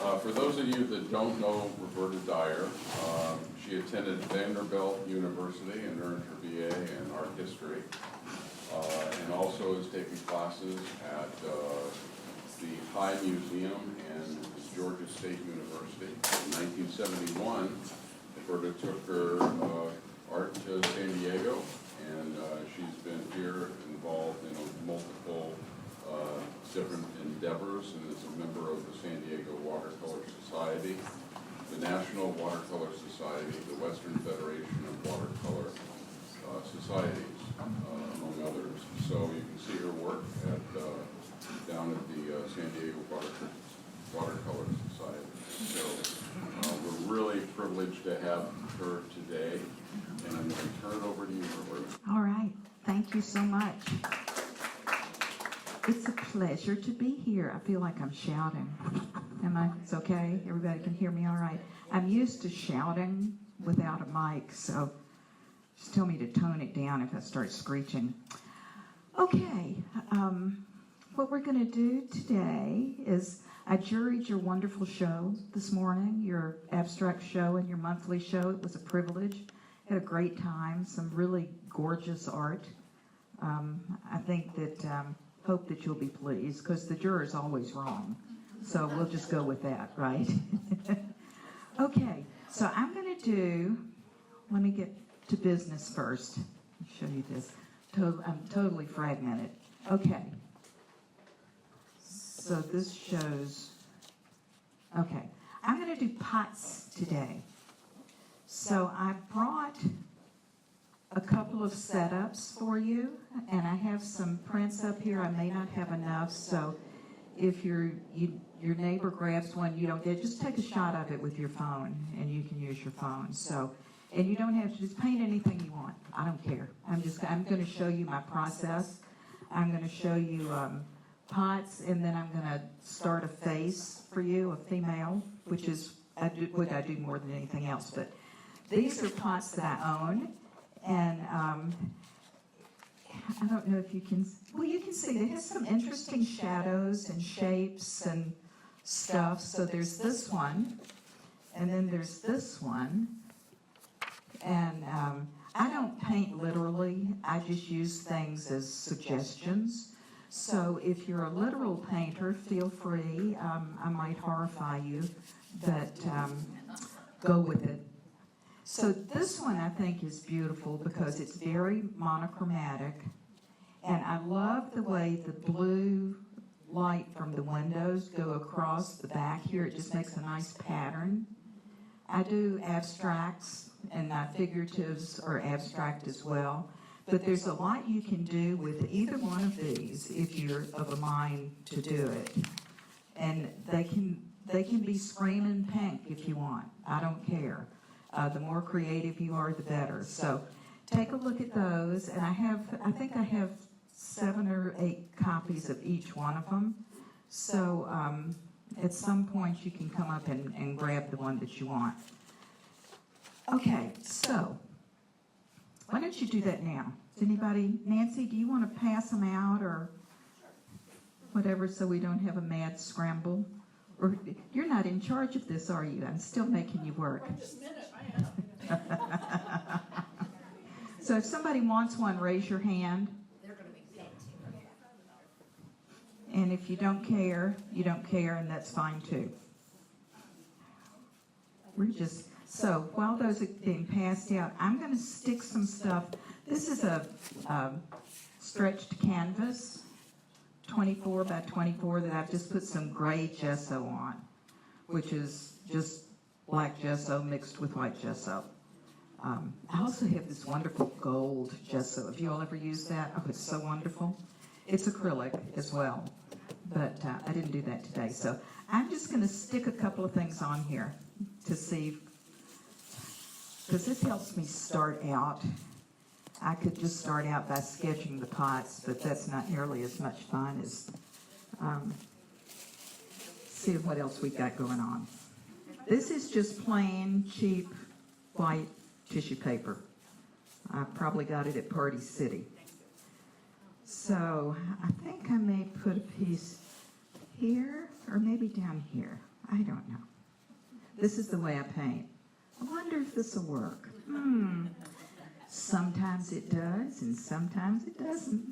For those of you that don't know Roberta Dyer, she attended Vanderbilt University and earned her BA in art history, and also is taking classes at the High Museum and Georgia State University. In 1971, Roberta took her art to San Diego, and she's been here involved in multiple different endeavors, and is a member of the San Diego Watercolor Society, the National Watercolor Society, the Western Federation of Watercolor Societies, among others. So you can see her work down at the San Diego Watercolor Society. So we're really privileged to have her today, and I'm going to turn it over to you, Roberta. All right. Thank you so much. It's a pleasure to be here. I feel like I'm shouting. It's okay? Everybody can hear me all right? I'm used to shouting without a mic, so just tell me to tone it down if I start screeching. Okay. What we're going to do today is I juried your wonderful show this morning, your abstract show and your monthly show. It was a privilege. Had a great time, some really gorgeous art. I think that, hope that you'll be pleased, because the juror's always wrong. So we'll just go with that, right? Okay, so I'm going to do, let me get to business first. I'll show you this. I'm totally fragmented. Okay. So this shows, okay. I'm going to do pots today. So I brought a couple of setups for you, and I have some prints up here. I may not have enough, so if your neighbor grabs one you don't get, just take a shot of it with your phone, and you can use your phone. So, and you don't have to just paint anything you want. I don't care. I'm going to show you my process. I'm going to show you pots, and then I'm going to start a face for you, a female, which is what I do more than anything else. But these are pots that I own. And I don't know if you can, well, you can see it has some interesting shadows and shapes and stuff. So there's this one, and then there's this one. And I don't paint literally. I just use things as suggestions. So if you're a literal painter, feel free. I might horrify you, but go with it. So this one I think is beautiful because it's very monochromatic, and I love the way the blue light from the windows go across the back here. It just makes a nice pattern. I do abstracts, and my figuratives are abstract as well, but there's a lot you can do with either one of these if you're of a mind to do it. And they can be screaming pink if you want. I don't care. The more creative you are, the better. So take a look at those, and I think I have 7 or 8 copies of each one of them. So at some point you can come up and grab the one that you want. Okay, so why don't you do that now? Does anybody, Nancy, do you want to pass them out or whatever so we don't have a mad scramble? Or you're not in charge of this, are you? I'm still making you work. Just a minute, I am. So if somebody wants one, raise your hand. They're going to be pink. And if you don't care, you don't care, and that's fine too. So while those are being passed out, I'm going to stick some stuff. This is a stretched canvas. 24 by 24 that I've just put some gray gesso on, which is just black gesso mixed with white gesso. I also have this wonderful gold gesso. Have you all ever used that? Oh, it's so wonderful. It's acrylic as well, but I didn't do that today. So I'm just going to stick a couple of things on here to see, because this helps me start out. I could just start out by sketching the pots, but that's not nearly as much fun as see what else we got going on. This is just plain, cheap, white tissue paper. I probably got it at Party City. So I think I may put a piece here or maybe down here. I don't know. This is the way I paint. I wonder if this will work. Sometimes it does, and sometimes it doesn't.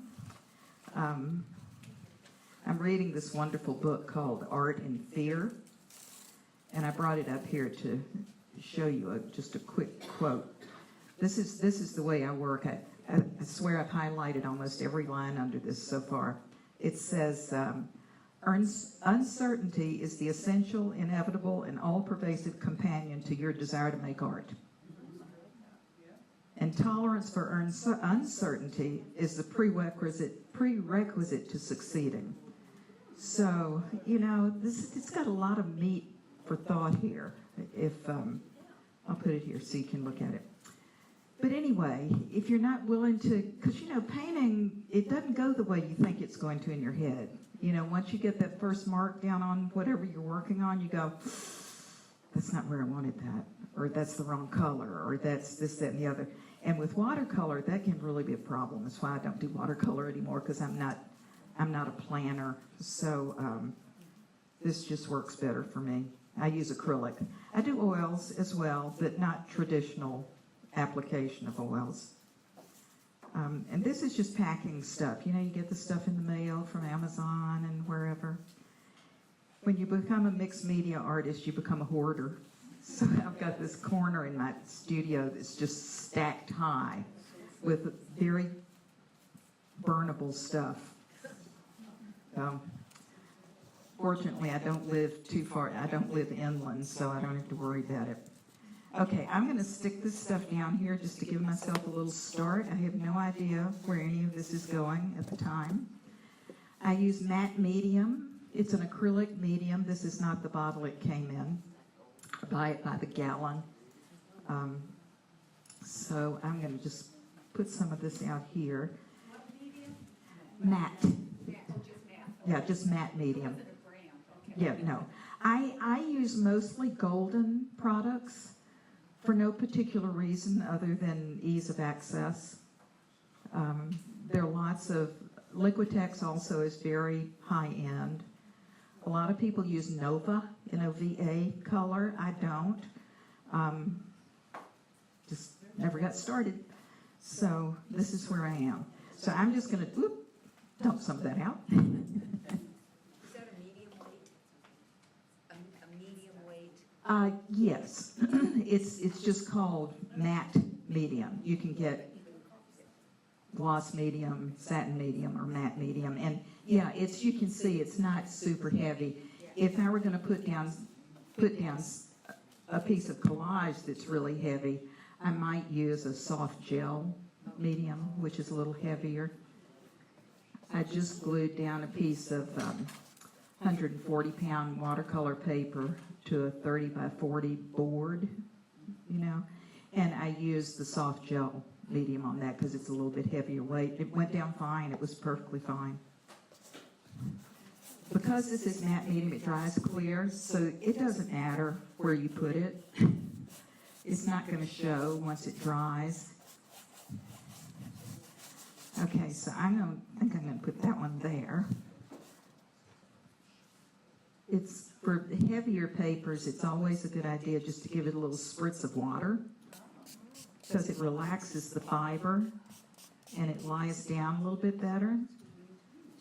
I'm reading this wonderful book called Art and Fear, and I brought it up here to show you just a quick quote. This is the way I work. I swear I've highlighted almost every line under this so far. It says, uncertainty is the essential, inevitable, and all-pervasive companion to your desire to make art. And tolerance for uncertainty is the prerequisite to succeeding. So, you know, it's got a lot of meat for thought here. If I'll put it here so you can look at it. But anyway, if you're not willing to, because, you know, painting, it doesn't go the way you think it's going to in your head. You know, once you get that first mark down on whatever you're working on, you go, that's not where I wanted that, or that's the wrong color, or that's this, that, and the other. And with watercolor, that can really be a problem. That's why I don't do watercolor anymore, because I'm not a planner. So this just works better for me. I use acrylic. I do oils as well, but not traditional application of oils. And this is just packing stuff. You know, you get the stuff in the mail from Amazon and wherever. When you become a mixed media artist, you become a hoarder. So I've got this corner in my studio that's just stacked high with very burnable stuff. Fortunately, I don't live too far. I don't live inland, so I don't have to worry about it. Okay, I'm going to stick this stuff down here just to give myself a little start. I have no idea where any of this is going at the time. I use matte medium. It's an acrylic medium. This is not the bottle it came in. I buy it by the gallon. So I'm going to just put some of this out here. What medium? Matte. Yeah, just matte medium. Yeah, no. I use mostly golden products for no particular reason other than ease of access. There are lots of, Liquitex also is very high-end. A lot of people use Nova, N-O-V-A color. I don't. Just never got started. So this is where I am. So I'm just going to dump some of that out. Is that a medium weight? A medium weight? Yes. It's just called matte medium. You can get gloss medium, satin medium, or matte medium. And yeah, you can see it's not super heavy. If I were going to put down a piece of collage that's really heavy, I might use a soft gel medium, which is a little heavier. I just glued down a piece of 140-pound watercolor paper to a 30 by 40 board, you know, and I used the soft gel medium on that because it's a little bit heavier weight. It went down fine. It was perfectly fine. Because this is matte medium, it dries clear, so it doesn't matter where you put it. It's not going to show once it dries. Okay, so I think I'm going to put that one there. It's for heavier papers, it's always a good idea just to give it a little spritz of water because it relaxes the fiber and it lies down a little bit better.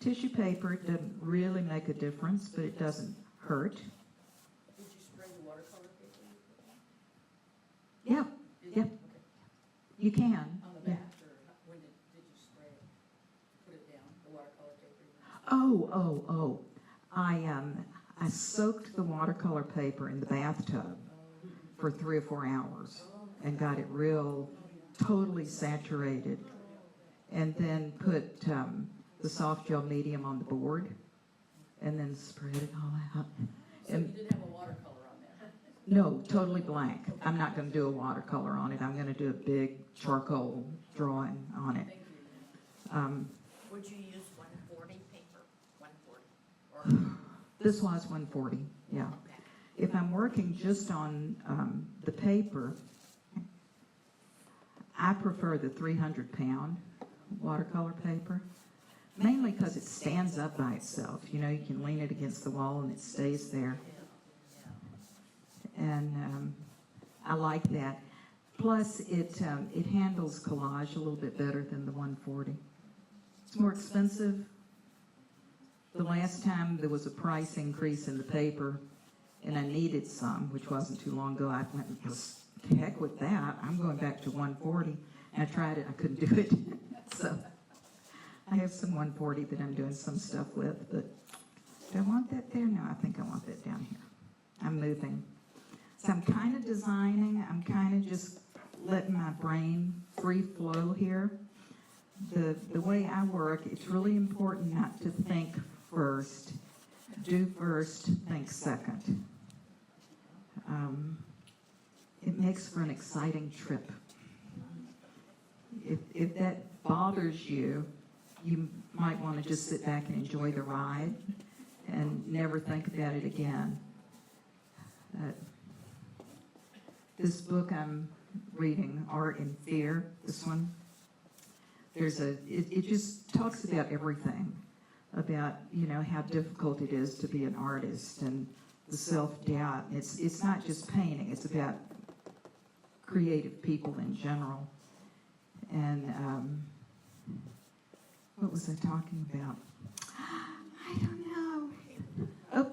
Tissue paper doesn't really make a difference, but it doesn't hurt. Did you spray the watercolor paper? Yeah, yeah, you can. On the Yeah. back, or when did you spray it? Put it down, the watercolor paper? I soaked the watercolor paper in the bathtub for 3 or 4 hours and got it totally saturated, and then put the soft gel medium on the board, and then spread it all out. So you didn't have a watercolor on there? No, totally blank. I'm not going to do a watercolor on it. I'm going to do a big charcoal drawing on it. Thank you. Would you use 140 paper? 140? Or, This was 140, yeah. If I'm working just on the paper, I prefer the 300-pound watercolor paper, mainly because it stands up by itself. You know, you can lean it against the wall and it stays there. and I like that. Plus, it handles collage a little bit better than the 140. It's more expensive. The last time there was a price increase in the paper, and I needed some, which wasn't too long ago, I went, to heck with that. I'm going back to 140. And I tried it, I couldn't do it. So I have some 140 that I'm doing some stuff with, but do I want that there? No, I think I want that down here. I'm moving. So I'm kind of designing, I'm kind of just letting my brain free flow here. The way I work, it's really important not to think first. Do first, think second. It makes for an exciting trip. If that bothers you, you might want to just sit back and enjoy the ride and never think about it again. This book I'm reading, Art and Fear, this one, it just talks about everything, about, you know, how difficult it is to be an artist and the self-doubt. It's not just painting, it's about creative people in general. And what was I talking about? I don't know. Oh,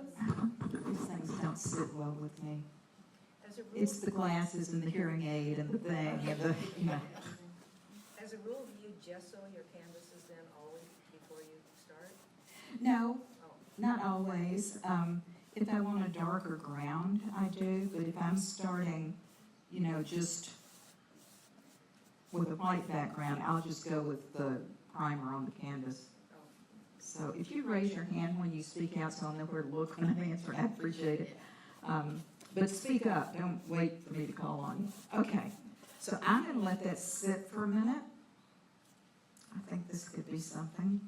these things don't sit well with me. As a rule, It's the glasses and the hearing aid and the thing and the, you know. as a rule, do you gesso your canvases then always before you start? No, Oh, not always. If I want a darker ground, I do. But if I'm starting, you know, just with a white background, I'll just go with the primer on the canvas. So if you raise your hand when you speak out so I'll know where to look when I answer, I appreciate it. But speak up. Don't wait for me to call on you. Okay. So I'm going to let that sit for a minute. I think this could be something.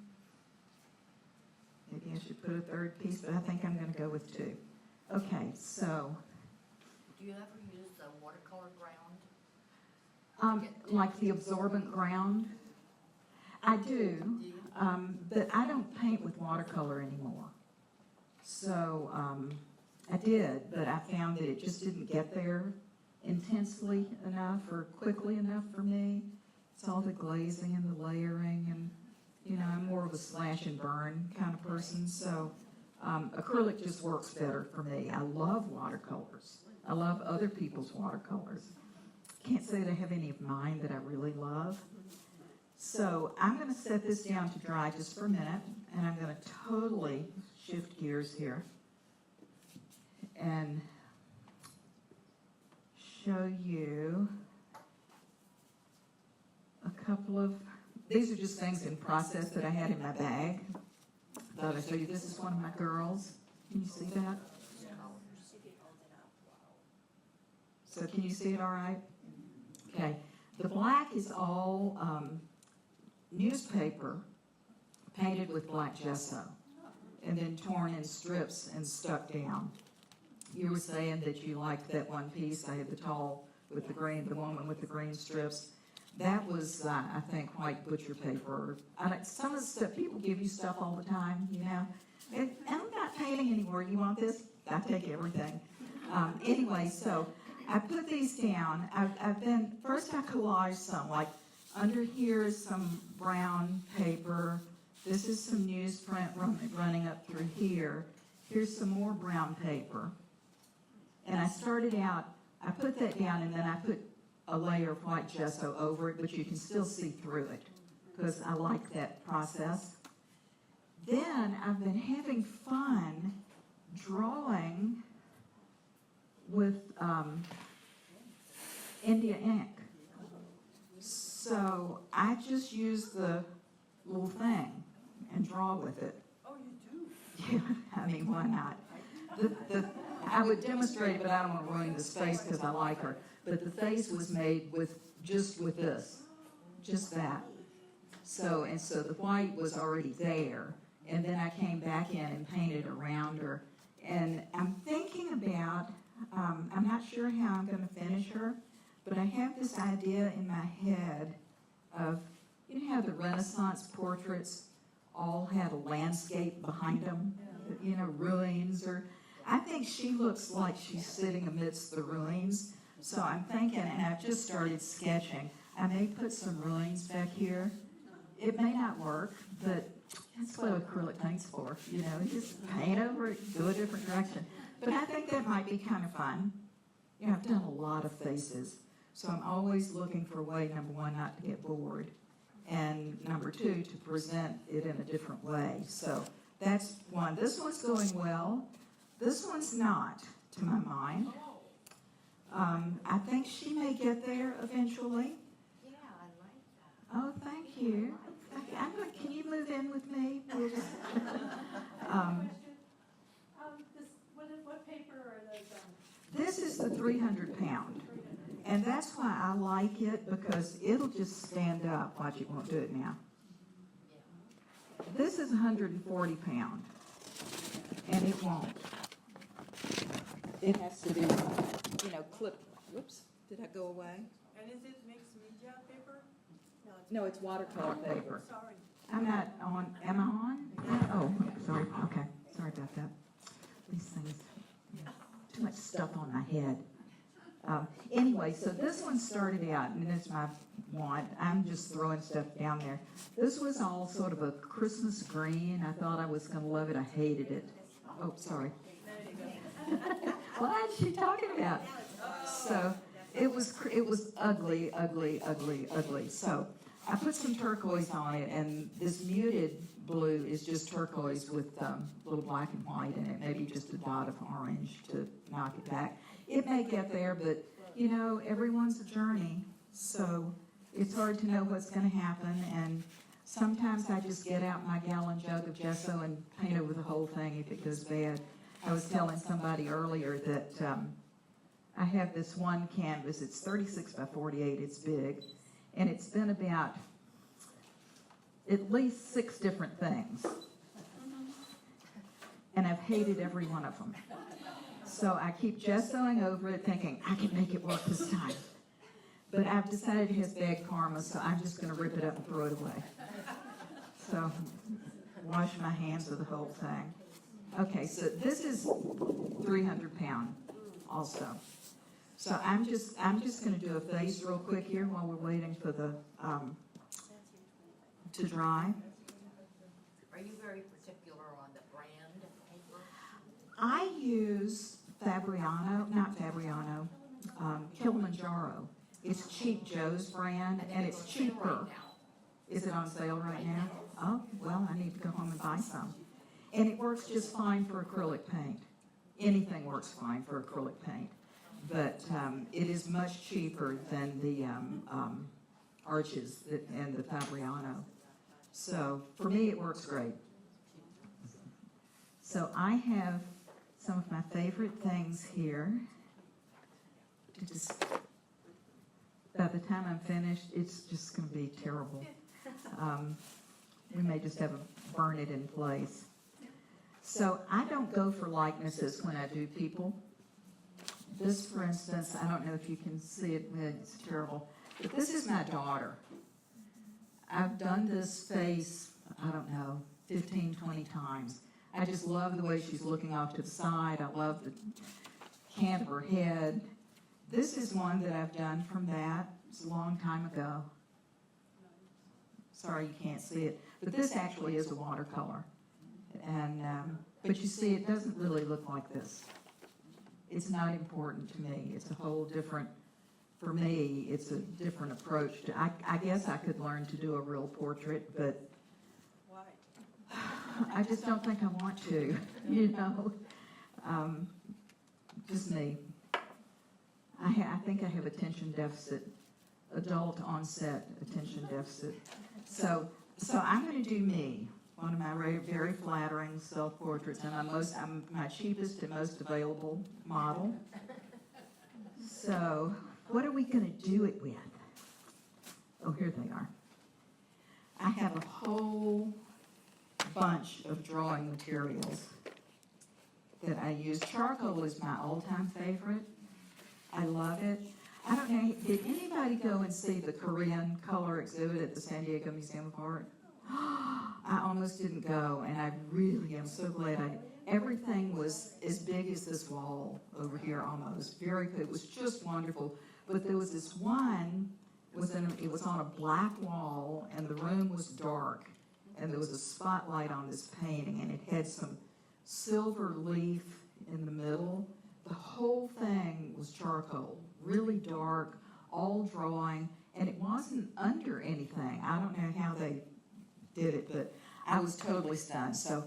Maybe I should put a third piece, but I think I'm going to go with two. Okay, so Do you ever use the watercolor ground? like the absorbent ground, I do, Do you? but I don't paint with watercolor anymore. So I did, but I found that it just didn't get there intensely enough or quickly enough for me. It's all the glazing and the layering, and you know, I'm more of a slash and burn kind of person, so acrylic just works better for me. I love watercolors. I love other people's watercolors. Can't say that I have any of mine that I really love. So I'm going to set this down to dry just for a minute, and I'm going to totally shift gears here and show you a couple of, these are just things in process that I had in my bag. Thought I'd show you. This is one of my girls. Can you see that? So can you see it all right? Okay. The black is all newspaper painted with black gesso and then torn in strips and stuck down. You were saying that you liked that one piece. I had the tall with the green, the woman with the green strips. That was, I think, white butcher paper. Some of the stuff, people give you stuff all the time, you know. And I'm not painting anymore. You want this? I take everything. Anyway, so I put these down. First I collaged some, like under here is some brown paper. This is some newsprint running up through here. Here's some more brown paper. And I started out, I put that down and then I put a layer of white gesso over it, but you can still see through it because I like that process. Then I've been having fun drawing with India ink. So I just use the little thing and draw with it. Oh, you do? Yeah, I mean, why not? I would demonstrate it, but I don't want to ruin this face because I like her. But the face was made with this, just that. So the white was already there, and then I came back in and painted around her. And I'm thinking about, I'm not sure how I'm going to finish her, but I have this idea in my head of, you know how the Renaissance portraits all had a landscape behind them, you know, ruins, or I think she looks like she's sitting amidst the ruins. So I'm thinking, and I've just started sketching, I may put some ruins back here. It may not work, but that's what acrylic paint's for. You know, just paint over it, go a different direction. But I think that might be kind of fun. You know, I've done a lot of faces, so I'm always looking for a way, number one, not to get bored, and number two, to present it in a different way. So that's one. This one's going well. This one's not, to my mind. I think she may get there eventually. Yeah, I like that. Oh, thank you. Can you move in with me? We'll just, What paper are those on? this is the 300 pound. And that's why I like it, because it'll just stand up. Watch, it won't do it now. This is 140 pound, and it won't. It has to be, you know, clip. Whoops, did I go away? And is it mixed media paper? No, it's watercolor paper. Sorry. I'm not on, am I on? Oh, sorry, okay, sorry about that. These things, too much stuff on my head. Anyway, so this one started out, and it's my wand. I'm just throwing stuff down there. This was all sort of a Christmas green. I thought I was going to love it. I hated it. Oh, sorry. What is she talking about? So it was ugly, ugly, ugly, ugly. So I put some turquoise on it, and this muted blue is just turquoise with a little black and white in it, maybe just a dot of orange to knock it back. It may get there, but, you know, everyone's a journey, so it's hard to know what's going to happen, and sometimes I just get out my gallon jug of gesso and paint over the whole thing if it goes bad. I was telling somebody earlier that I have this one canvas. It's 36 by 48. It's big, and it's been about at least 6 different things, and I've hated every one of them. So I keep gessoing over it, thinking I can make it work this time. But I've decided it has bad karma, so I'm just going to rip it up and throw it away. So wash my hands of the whole thing. Okay, so this is 300 pound also. So I'm just going to do a face real quick here while we're waiting for the to dry. Are you very particular on the brand of paper? I use Kilimanjaro. It's Cheap Joe's brand, and it's cheaper. Is it on sale right now? Oh, well, I need to go home and buy some. And it works just fine for acrylic paint. Anything works fine for acrylic paint. But it is much cheaper than the Arches and the Fabriano. So for me, it works great. So I have some of my favorite things here. By the time I'm finished, it's just going to be terrible. We may just have to burn it in place. So I don't go for likenesses when I do people. This, for instance, I don't know if you can see it, it's terrible, but this is my daughter. I've done this face, I don't know, 15, 20 times. I just love the way she's looking off to the side. I love the cant of her head. This is one that I've done from that. It's a long time ago. Sorry you can't see it. But this actually is a watercolor. And but you see, it doesn't really look like this. It's not important to me. It's a whole different, for me, it's a different approach to, I guess I could learn to do a real portrait, but Why? I just don't think I want to, you know. Just me. I think I have attention deficit, adult onset attention deficit. So I'm going to do me, one of my very flattering self-portraits, and I'm my cheapest and most available model. So what are we going to do it with? Oh, here they are. I have a whole bunch of drawing materials that I use. Charcoal is my all-time favorite. I love it. I don't know, did anybody go and see the Korean color exhibit at the San Diego Museum of Art? I almost didn't go, and I really am so glad Everything was as big as this wall over here almost. Very good. It was just wonderful. But there was this one, it was on a black wall, and the room was dark. And there was a spotlight on this painting, and it had some silver leaf in the middle. The whole thing was charcoal, really dark, all drawing, and it wasn't under anything. I don't know how they did it, but I was totally stunned. So,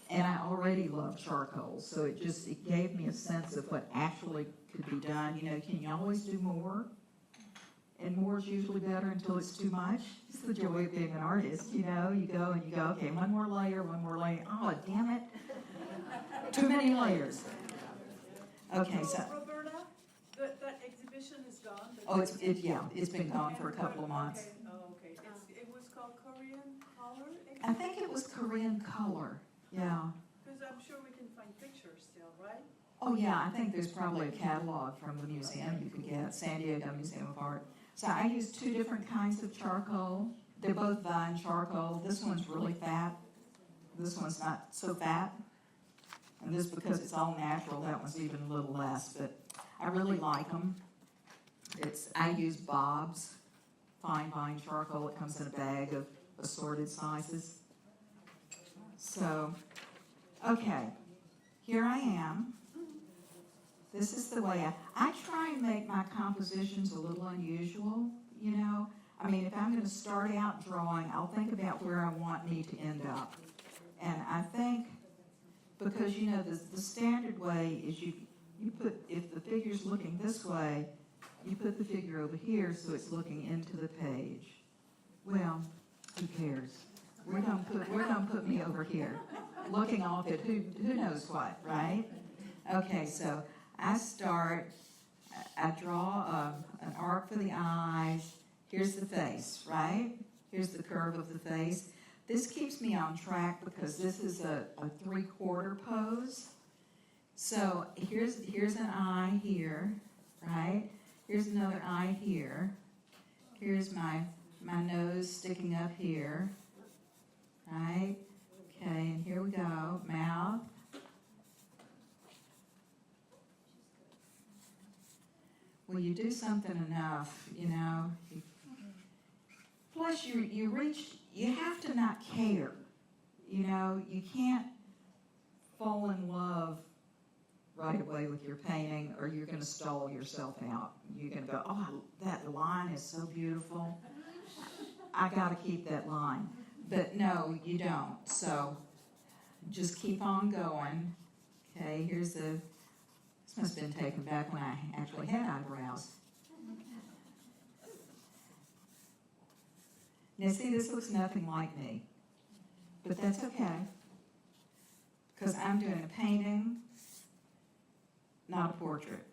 and I already love charcoal, so it gave me a sense of what actually could be done. You know, can you always do more? And more is usually better until it's too much. It's the joy of being an artist, you know. You go and you go, okay, one more layer. Oh, damn it. Too many layers. Okay, so. Roberta, that exhibition is gone? Oh, it's been gone for a couple of months. Okay. Oh, okay. It was called Korean Color? I think it was Korean Color, yeah. Because I'm sure we can find pictures still, right? Oh, yeah, I think there's probably a catalog from the museum you can get, San Diego Museum of Art. So I used 2 different kinds of charcoal. They're both vine charcoal. This one's really fat. This one's not so fat. And this, because it's all natural, that one's even a little less. But I really like them. I use Bob's fine vine charcoal. It comes in a bag of assorted sizes. So, okay, here I am. This is the way I try and make my compositions a little unusual, you know. I mean, if I'm going to start out drawing, I'll think about where I want me to end up. And I think, because, you know, the standard way is you put, if the figure's looking this way, you put the figure over here so it's looking into the page. Well, who cares? We're gonna put me over here, looking off at who knows what, right? Okay, so I draw an arc for the eyes. Here's the face, right? Here's the curve of the face. This keeps me on track because this is a 3/4 pose. So here's an eye here, right? Here's another eye here. Here's my nose sticking up here, right? Okay, and here we go, mouth. Well, you do something enough, you know. Plus, you have to not care. You know, you can't fall in love right away with your painting or you're going to stall yourself out. You're going to go, oh, that line is so beautiful. I got to keep that line. But no, you don't. So just keep on going. Okay, here's this must have been taken back when I actually had eyebrows. Now see, this looks nothing like me, but that's okay, because I'm doing a painting, not a portrait.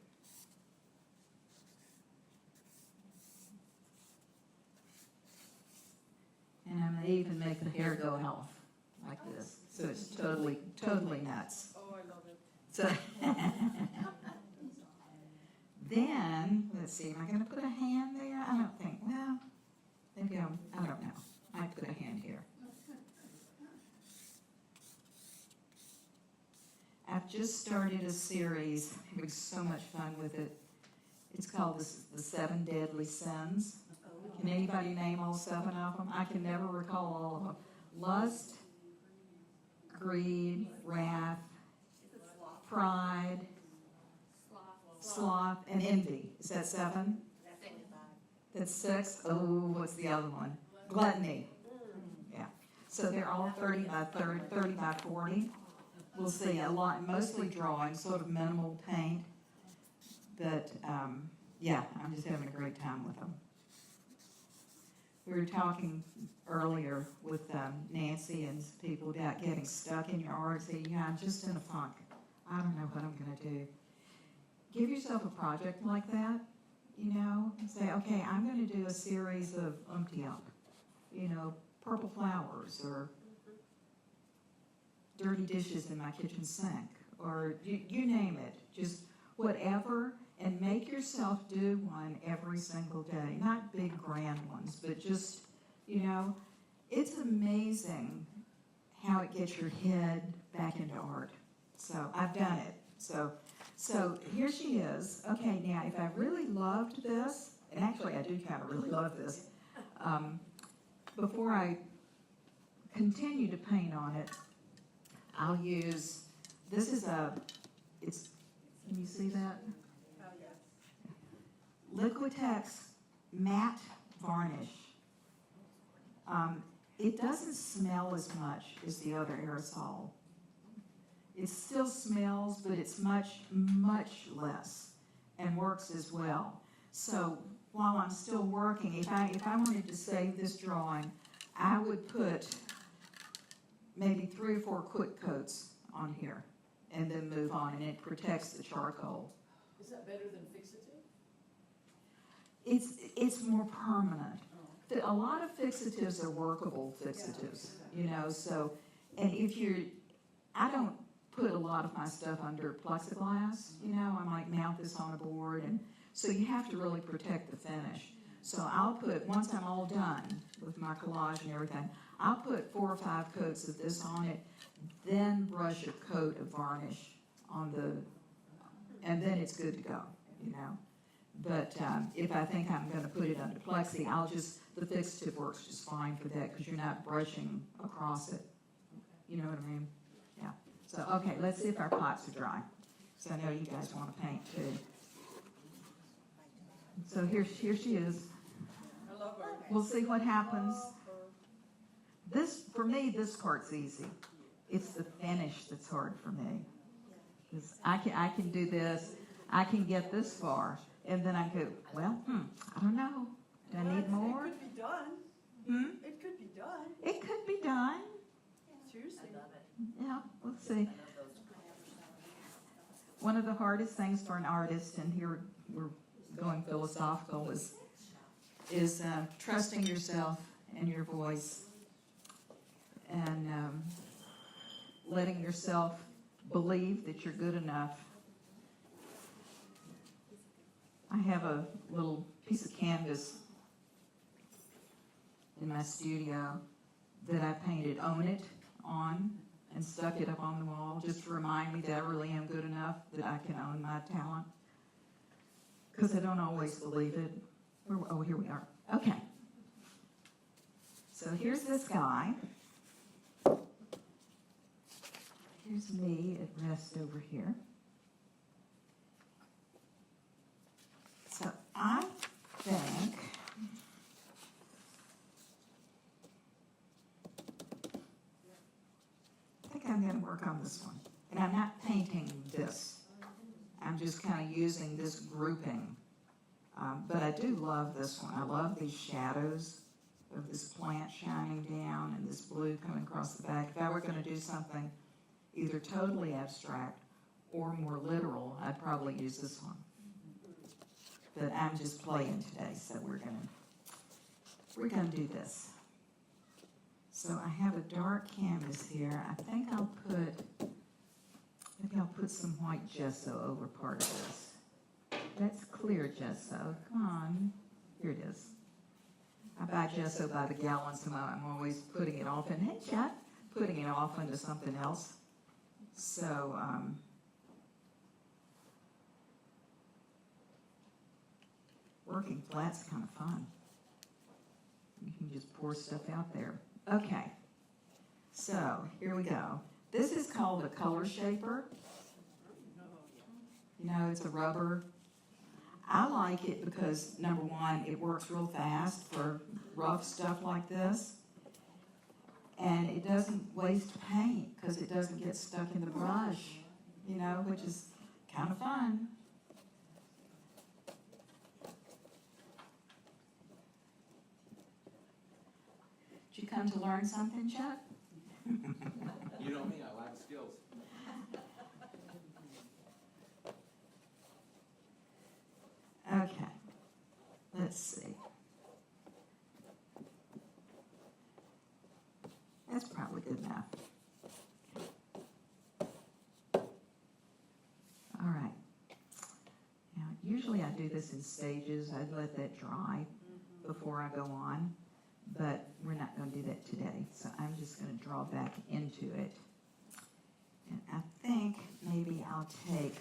And I'm going to even make the hair go off like this, so it's totally nuts. Oh, I love it. So then, let's see, am I going to put a hand there? I don't think, well, maybe I don't know. I might put a hand here. I've just started a series, having so much fun with it. It's called the 7 Deadly Sins. Can anybody name all 7 of them? I can never recall all of them. Lust, greed, wrath, pride, sloth, and envy. Is that 7? That's 6. Oh, what's the other one? Gluttony. Yeah. So they're all 30 by 40. We'll see a lot, mostly drawing, sort of minimal paint. But yeah, I'm just having a great time with them. We were talking earlier with Nancy and people about getting stuck in your art. Saying, yeah, I'm just in a funk. I don't know what I'm going to do. Give yourself a project like that, you know, and say, okay, I'm going to do a series of ump-de-ump, you know, purple flowers or dirty dishes in my kitchen sink, or you name it, just whatever, and make yourself do one every single day. Not big grand ones, but just, you know, it's amazing how it gets your head back into art. So I've done it. So here she is. Okay, now if I really loved this, and actually I do kind of really love this, before I continue to paint on it, I'll use, this is it's, can you see that? Oh, yes. Liquitex matte varnish. It doesn't smell as much as the other aerosol. It still smells, but it's much, much less and works as well. So while I'm still working, if I wanted to save this drawing, I would put maybe 3 or 4 quick coats on here and then move on, and it protects the charcoal. Is that better than fixative? It's more permanent. A lot of fixatives are workable fixatives, you know, so, and if I don't put a lot of my stuff under plexiglass, you know, I might mount this on a board, and so you have to really protect the finish. So I'll put, once I'm all done with my collage and everything, I'll put 4 or 5 coats of this on it, then brush a coat of varnish on and then it's good to go, you know. But if I think I'm going to put it under plexi, the fixative works just fine for that because you're not brushing across it. You know what I mean? Yeah. So, okay, let's see if our pots are dry. So I know you guys want to paint too. So here she is. I love her. We'll see what happens. For me, this part's easy. It's the finish that's hard for me. 'Cause I can do this. I can get this far. And then I go, well, I don't know. Do I need more? It could be done. It could be done. It could be done. Seriously. Yeah, let's see. One of the hardest things for an artist, and here we're going philosophical, is trusting yourself and your voice, and letting yourself believe that you're good enough. I have a little piece of canvas in my studio that I painted "Own It" on and stuck it up on the wall just to remind me that I really am good enough, that I can own my talent. Because I don't always believe it. Oh, here we are. Okay. So here's this guy. Here's me at rest over here. So I think I'm going to work on this one. And I'm not painting this. I'm just kind of using this grouping. But I do love this one. I love these shadows of this plant shining down and this blue coming across the back. If I were going to do something either totally abstract or more literal, I'd probably use this one. But I'm just playing today, so we're gonna do this. So I have a dark canvas here. I think maybe I'll put some white gesso over part of this. That's clear gesso. Come on, here it is. I buy gesso by the gallon, so I'm always putting it off. And hey, Chuck, putting it off into something else. So working flat's kind of fun. You can just pour stuff out there. Okay, so here we go. This is called a color shaper. You know, it's a rubber. I like it because, number one, it works real fast for rough stuff like this. And it doesn't waste paint because it doesn't get stuck in the brush, you know, which is kind of fun. Did you come to learn something, Chuck? You know me, I lack skills. Okay, let's see. That's probably good enough. All right. Now, usually I do this in stages. I'd let that dry before I go on, but we're not going to do that today. So I'm just going to draw back into it. And I think maybe I'll take,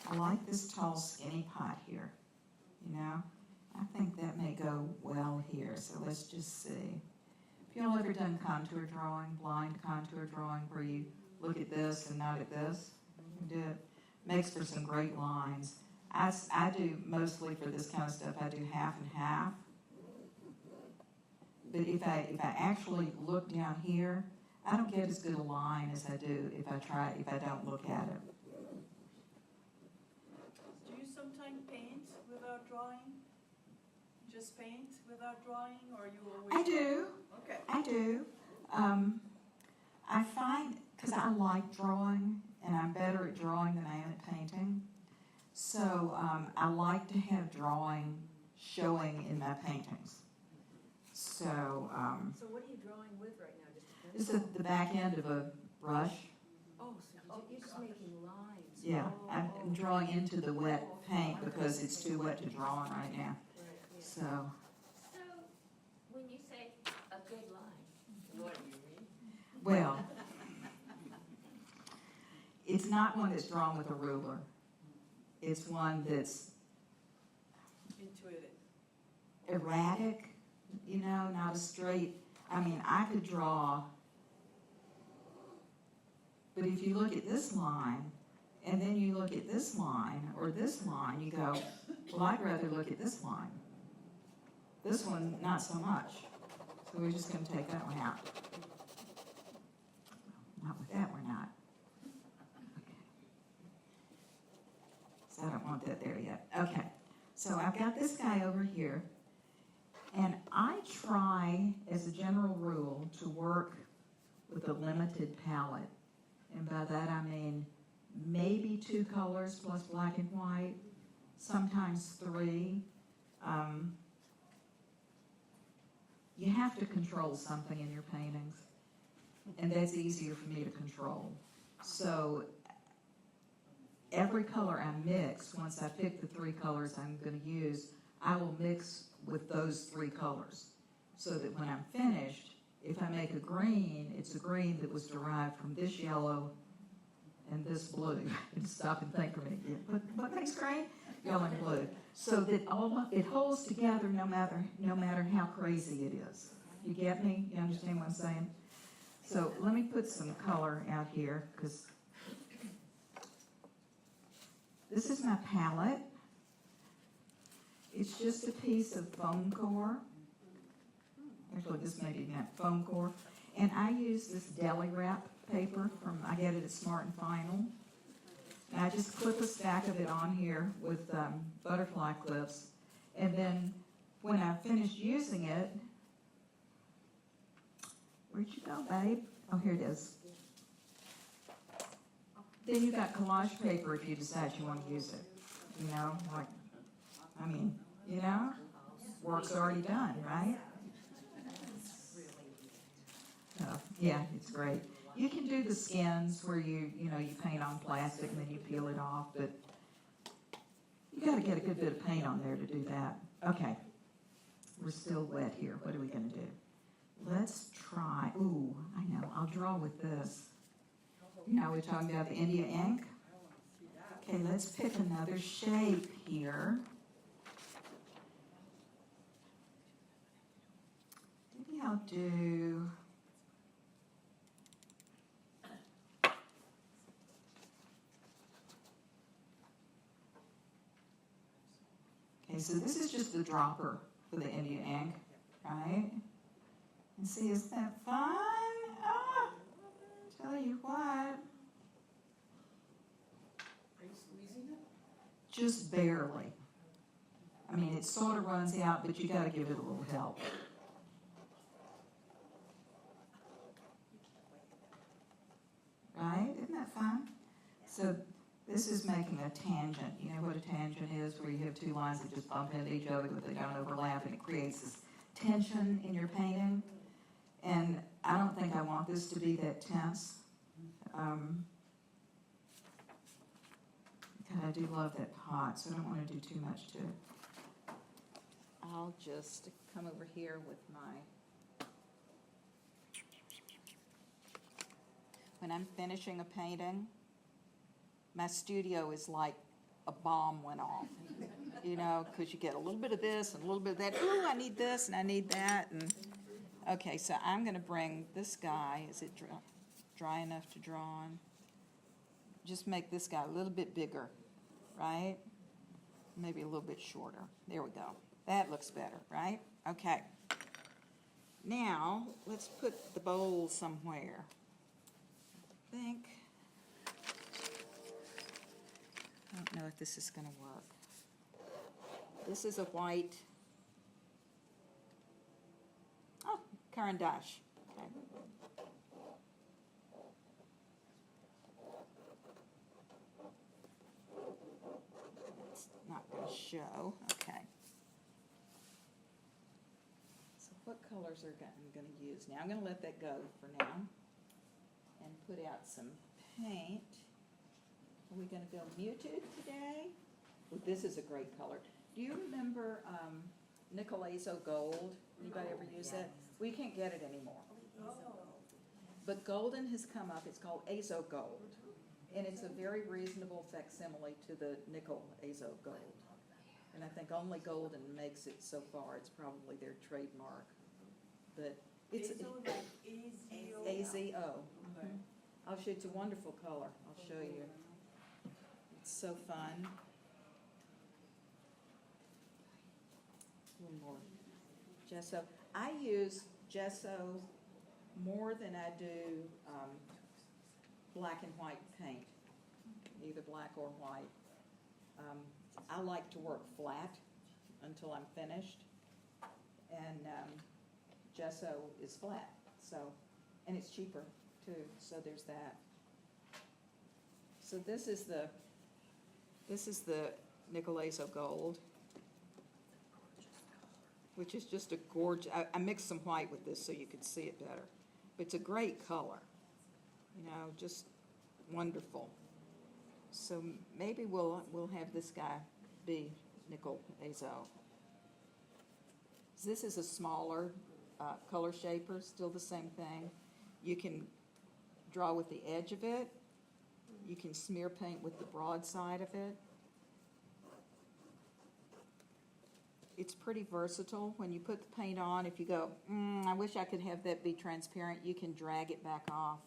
I like this tall skinny pot here, you know? I think that may go well here, so let's just see. Have y'all ever done contour drawing, blind contour drawing, where you look at this and not at this? You do it. Makes for some great lines. I do mostly for this kind of stuff, I do half and half. But if I actually look down here, I don't get as good a line as I do if I don't look at it. Do you sometimes paint without drawing? Just paint without drawing, or you always? I do. Okay. I do. I find, because I like drawing, and I'm better at drawing than I am at painting, so I like to have drawing showing in my paintings. So So what are you drawing with right now? Just a this pencil? is the back end of a brush. Oh, so you're just making lines. Yeah, Oh, I'm drawing into the wet paint because it's too wet to draw on right now. Right, yeah. So So, when you say a good line, what do you mean? well, it's not one that's drawn with a ruler. It's one that's Intuitive. erratic, you know, not a straight. I mean, I could draw, but if you look at this line, and then you look at this line, or this line, you go, well, I'd rather look at this line. This one, not so much. So we're just gonna take that one out. Not with that, we're not. Okay. So I don't want that there yet. Okay, so I've got this guy over here. And I try, as a general rule, to work with a limited palette. And by that I mean maybe 2 colors plus black and white, sometimes 3. You have to control something in your paintings, and that's easier for me to control. So every color I mix, once I pick the 3 colors I'm going to use, I will mix with those 3 colors, so that when I'm finished, if I make a green, it's a green that was derived from this yellow and this blue. And stop and think for a minute. What makes green? Yellow and blue. So that it holds together no matter how crazy it is. You get me? You understand what I'm saying? So let me put some color out here, because this is my palette. It's just a piece of foam core. Actually, this may be that foam core. And I use this deli wrap paper I get it at Smart and Final. And I just clip a stack of it on here with butterfly clips. And then when I've finished using it, where'd you go, babe? Oh, here it is. Then you've got collage paper if you decide you want to use it. You know, like, I mean, you know, work's already done, right? So, yeah, it's great. You can do the skins where you paint on plastic and then you peel it off, but you got to get a good bit of paint on there to do that. Okay, we're still wet here. What are we going to do? Let's try, ooh, I know, I'll draw with this. Now we're talking about the India ink. Okay, let's pick another shape here. Maybe I'll do, okay, so this is just the dropper for the India ink, right? And see, is that fun? Ah, tell you what. Are you squeezing it? Just barely. I mean, it sort of runs out, but you got to give it a little help. Right? Isn't that fun? So this is making a tangent. You know what a tangent is, where you have 2 lines that just bump into each other, but they don't overlap, and it creates this tension in your painting. And I don't think I want this to be that tense. God, I do love that pot, so I don't want to do too much to it. I'll just come over here with my when I'm finishing a painting, my studio is like a bomb went off. You know, because you get a little bit of this and a little bit of that. Ooh, I need this and I need that. And okay, so I'm going to bring this guy. Is it dry enough to draw on? Just make this guy a little bit bigger, right? Maybe a little bit shorter. There we go. That looks better, right? Okay. Now, let's put the bowl somewhere. I think. I don't know if this is going to work. This is a white, oh, Caran d'Ache. Okay. It's not going to show. Okay. So what colors are I'm going to use now? I'm going to let that go for now and put out some paint. Are we going to go muted today? Well, this is a great color. Do you remember nickel azo gold? Anybody ever use that? We can't get it anymore. But golden has come up. It's called azo gold. And it's a very reasonable facsimile to the nickel azo gold. And I think only Golden makes it so far. It's probably their trademark. But it's Azo, like AZO. AZO. Mhm. I'll show you. It's a wonderful color. I'll show you. It's so fun. A little more gesso. I use gesso more than I do black and white paint, either black or white. I like to work flat until I'm finished, and gesso is flat, so, and it's cheaper too, so there's that. So this is the nickel azo gold, which is just a gorgeous, I mixed some white with this so you could see it better. But it's a great color, you know, just wonderful. So maybe we'll have this guy be nickel azo. This is a smaller color shaper, still the same thing. You can draw with the edge of it. You can smear paint with the broad side of it. It's pretty versatile. When you put the paint on, if you go, I wish I could have that be transparent, you can drag it back off.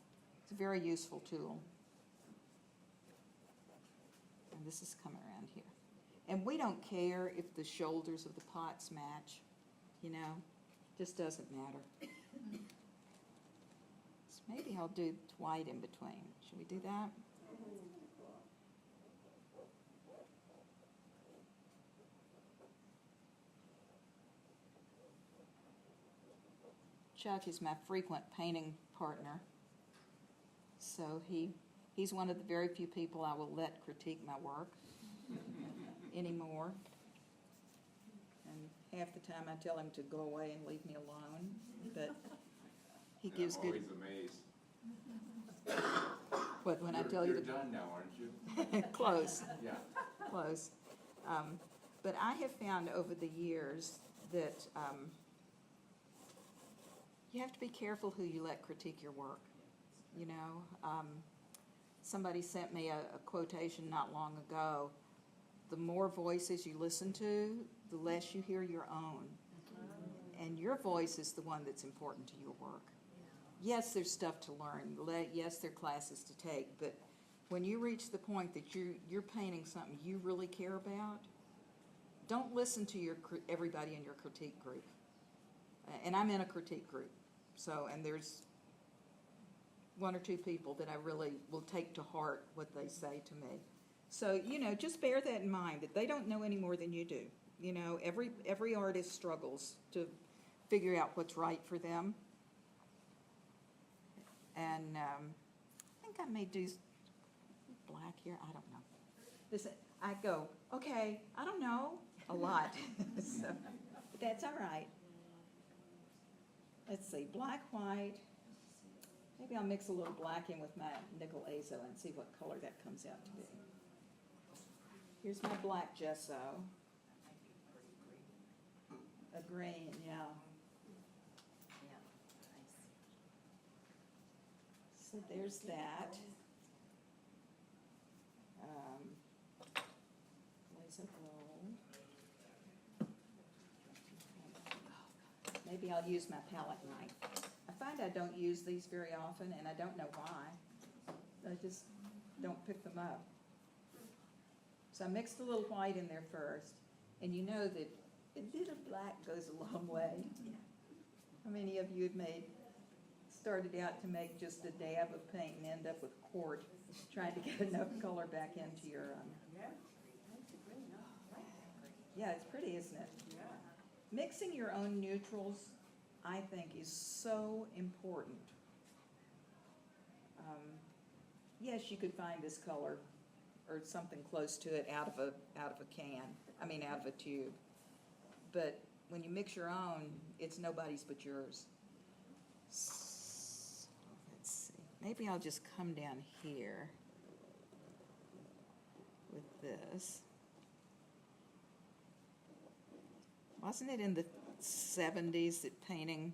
It's a very useful tool. And this is coming around here. And we don't care if the shoulders of the pots match, you know, just doesn't matter. So maybe I'll do white in between. Should we do that? Chuck is my frequent painting partner, so he's one of the very few people I will let critique my work anymore. And half the time I tell him to go away and leave me alone, but he gives I'm good. always amazed. What, when I tell you You're to done now, aren't you? close, Yeah. close. But I have found over the years that you have to be careful who you let critique your work. You know, somebody sent me a quotation not long ago. The more voices you listen to, the less you hear your own. And your voice is the one that's important to your work. Yes, there's stuff to learn. Yes, there are classes to take. But when you reach the point that you're painting something you really care about, don't listen to everybody in your critique group. And I'm in a critique group. So, and there's one or two people that I really will take to heart what they say to me. So, you know, just bear that in mind, that they don't know any more than you do. You know, every artist struggles to figure out what's right for them. And I think I may do black here. I don't know. Listen, I go, okay, I don't know a lot. So, but that's all right. Let's see, black, white. Maybe I'll mix a little black in with my nickel azo and see what color that comes out to be. Here's my black gesso. A green, yeah. So there's that. Lays it low. Maybe I'll use my palette knife. I find I don't use these very often, and I don't know why. I just don't pick them up. So I mixed a little white in there first, and you know that a little black goes a long way. How many of you have started out to make just a dab of paint and end up with a quart trying to get enough color back into your, yeah, it's pretty, isn't it? Mixing your own neutrals, I think, is so important. Yes, you could find this color or something close to it out of a can. I mean, out of a tube. But when you mix your own, it's nobody's but yours. So, let's see. Maybe I'll just come down here with this. Wasn't it in the 70s that painting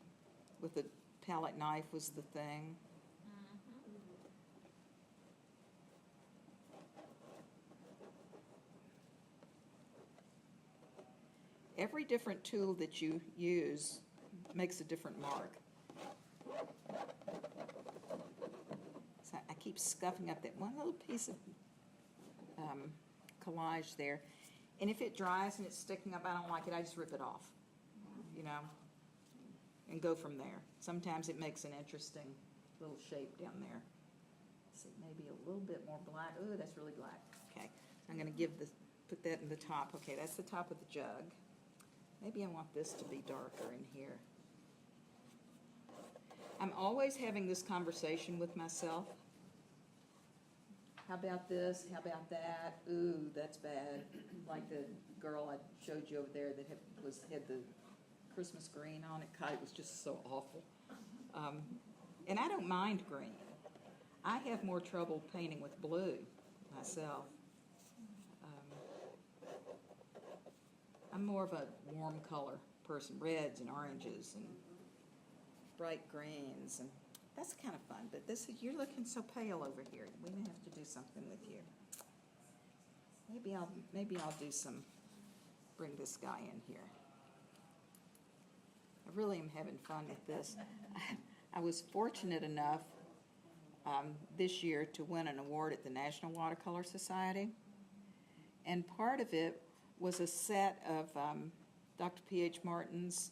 with a palette knife was the thing? Every different tool that you use makes a different mark. So I keep scuffing up that one little piece of collage there. And if it dries and it's sticking up, I don't like it, I just rip it off, you know, and go from there. Sometimes it makes an interesting little shape down there. So maybe a little bit more black. Ooh, that's really black. Okay, I'm going to put that in the top. Okay, that's the top of the jug. Maybe I want this to be darker in here. I'm always having this conversation with myself. How about this? How about that? Ooh, that's bad. Like the girl I showed you over there that had the Christmas green on it. God, it was just so awful. And I don't mind green. I have more trouble painting with blue myself. I'm more of a warm color person, reds and oranges and bright greens, and that's kind of fun. But you're looking so pale over here. We may have to do something with you. Maybe I'll bring this guy in here. I really am having fun with this. I was fortunate enough this year to win an award at the National Watercolor Society, and part of it was a set of Dr. P.H. Martin's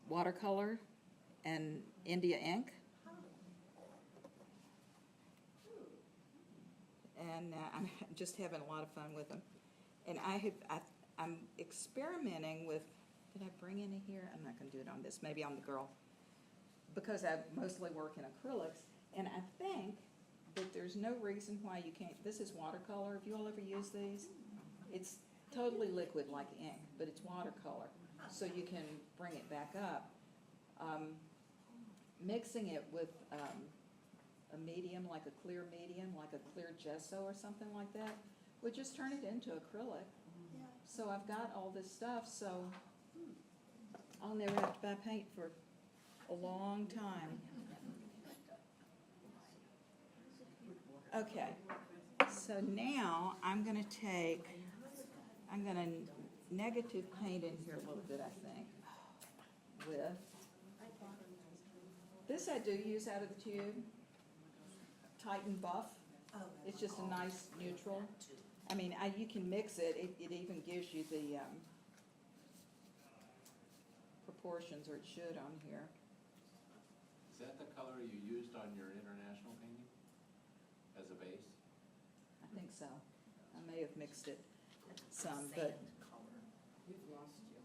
watercolor and India ink. And I'm just having a lot of fun with them. And I'm experimenting with, did I bring any here? I'm not going to do it on this. Maybe on the girl. Because I mostly work in acrylics. And I think that there's no reason why you can't. This is watercolor. Have you all ever used these? It's totally liquid like ink, but it's watercolor. So you can bring it back up. Mixing it with a medium, like a clear medium, like a clear gesso or something like that, would just turn it into acrylic. So I've got all this stuff, so I'll never have to buy paint for a long time. Okay, so now I'm going to negative paint in here a little bit, I think, with this. I do use out of the tube, Titan Buff. It's just a nice neutral. I mean, you can mix it. It even gives you the proportions, or it should on here. Is that the color you used on your international painting as a base? I think so. I may have mixed it some, but We've lost you.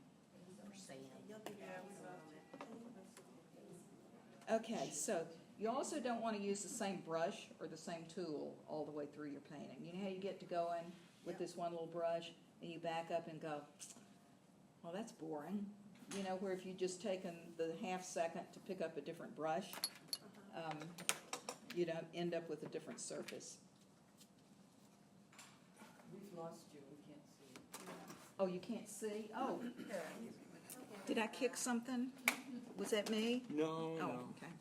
okay, so you also don't want to use the same brush or the same tool all the way through your painting. You know how you get to going with this one little brush and you back up and go, well, that's boring. You know, where if you just taken the half second to pick up a different brush, you'd end up with a different surface. We've lost you, we can't see. Oh, you can't see? Oh. Did I kick something? Was that me? No, Oh, no. okay.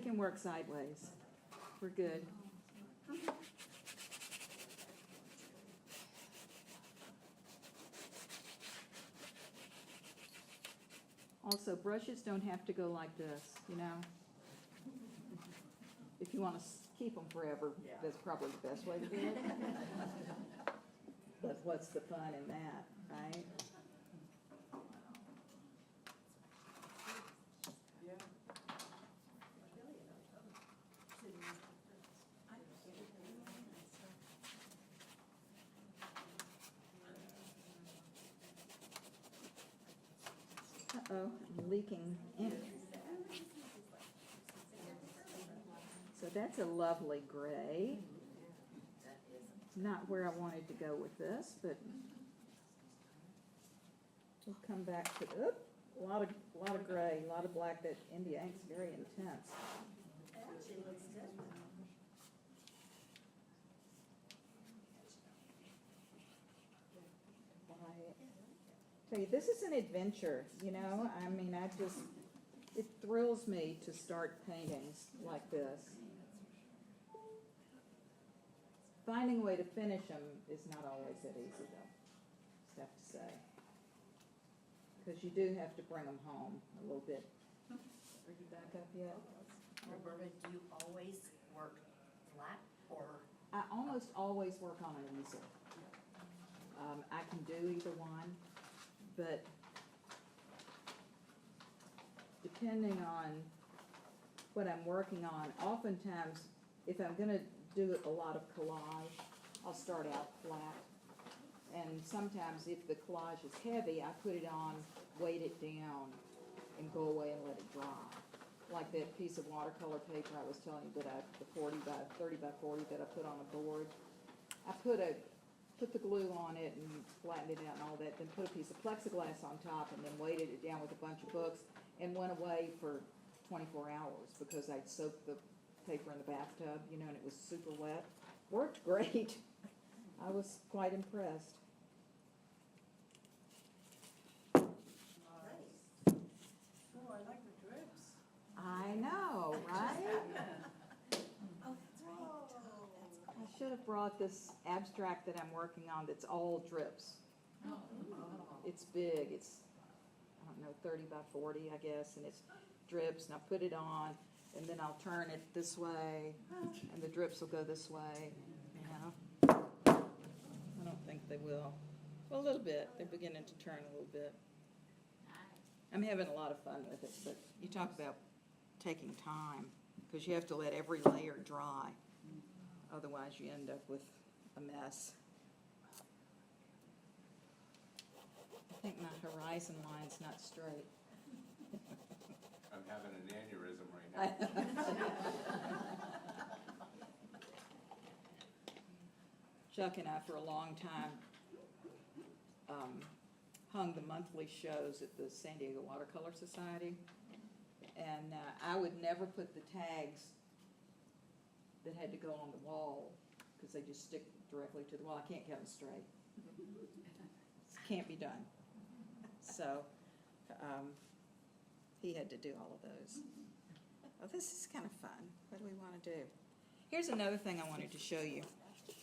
can work sideways. We're good. Also, brushes don't have to go like this, you know? If you want to keep them forever, that's probably the best way to do it. But what's the fun in that, right? Uh-oh, I'm leaking ink. So that's a lovely gray. Not where I wanted to go with this, but we'll come back to, oop, a lot of gray, a lot of black. That India ink's very intense. Actually, looks good. Tell you, this is an adventure, you know? I mean, it thrills me to start paintings like this. Finding a way to finish them is not always that easy, though, I have to say. Because you do have to bring them home a little bit. Are you back up yet? Roberta, do you always work flat or? I almost always work on an easel. I can do either one, but depending on what I'm working on, oftentimes if I'm going to do a lot of collage, I'll start out flat. And sometimes if the collage is heavy, I put it on, weight it down, and go away and let it dry. Like that piece of watercolor paper I was telling you that the 30 by 40 that I put on a board. I put the glue on it and flattened it out and all that, then put a piece of plexiglass on top and then weighted it down with a bunch of books and went away for 24 hours because I'd soaked the paper in the bathtub, you know, and it was super wet. Worked great. I was quite impressed. Oh, I like the drips. I know, right? Oh, that's right. I should have brought this abstract that I'm working on that's all drips. It's big. It's, I don't know, 30 by 40, I guess, and it's drips, and I put it on, and then I'll turn it this way, and the drips will go this way, you know. I don't think they will. Well, a little bit. They're beginning to turn a little bit. I'm having a lot of fun with it, but you talk about taking time, because you have to let every layer dry. Otherwise, you end up with a mess. I think my horizon line's not straight. I'm having an aneurysm right now. Chuck and I, for a long time, hung the monthly shows at the San Diego Watercolor Society. And I would never put the tags that had to go on the wall, because they just stick directly to the wall. I can't get them straight. It can't be done. So he had to do all of those. Oh, this is kind of fun. What do we want to do? Here's another thing I wanted to show you.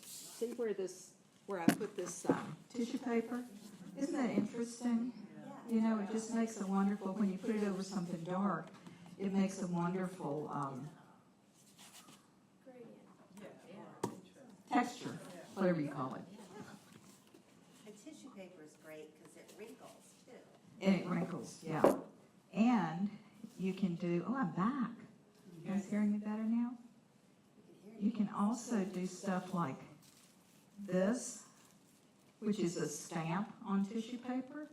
See where I put this tissue paper? Isn't that interesting? You know, it just makes a wonderful, when you put it over something dark, it makes a wonderful texture, whatever you call it. The tissue paper is great because it wrinkles too. And it wrinkles, yeah. And you can do, oh, I'm back. You guys hearing me better now? You can also do stuff like this, which is a stamp on tissue paper.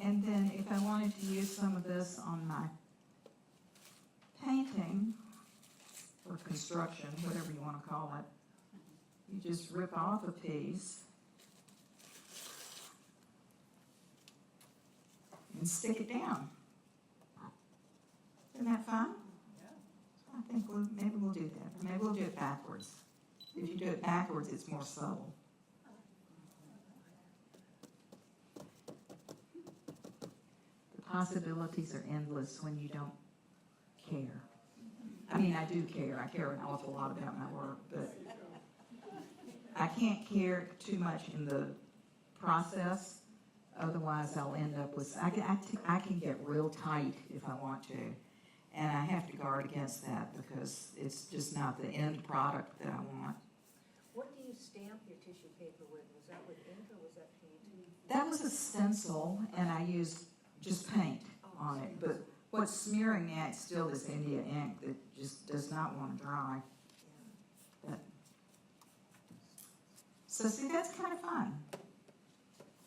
And then if I wanted to use some of this on my painting, or construction, whatever you want to call it, you just rip off a piece and stick it down. Isn't that fun? I think maybe we'll do that. Maybe we'll do it backwards. If you do it backwards, it's more subtle. The possibilities are endless when you don't care. mean, I do care. I care an awful lot about my work, but I can't care too much in the process. Otherwise, I'll end up with, I can get real tight if I want to. And I have to guard against that because it's just not the end product that I want. What do you stamp your tissue paper with? Was that with ink or was that paint? That was a stencil, and I used just paint on it. But what's smearing that still is India ink that just does not want to dry. But, so see, that's kind of fun.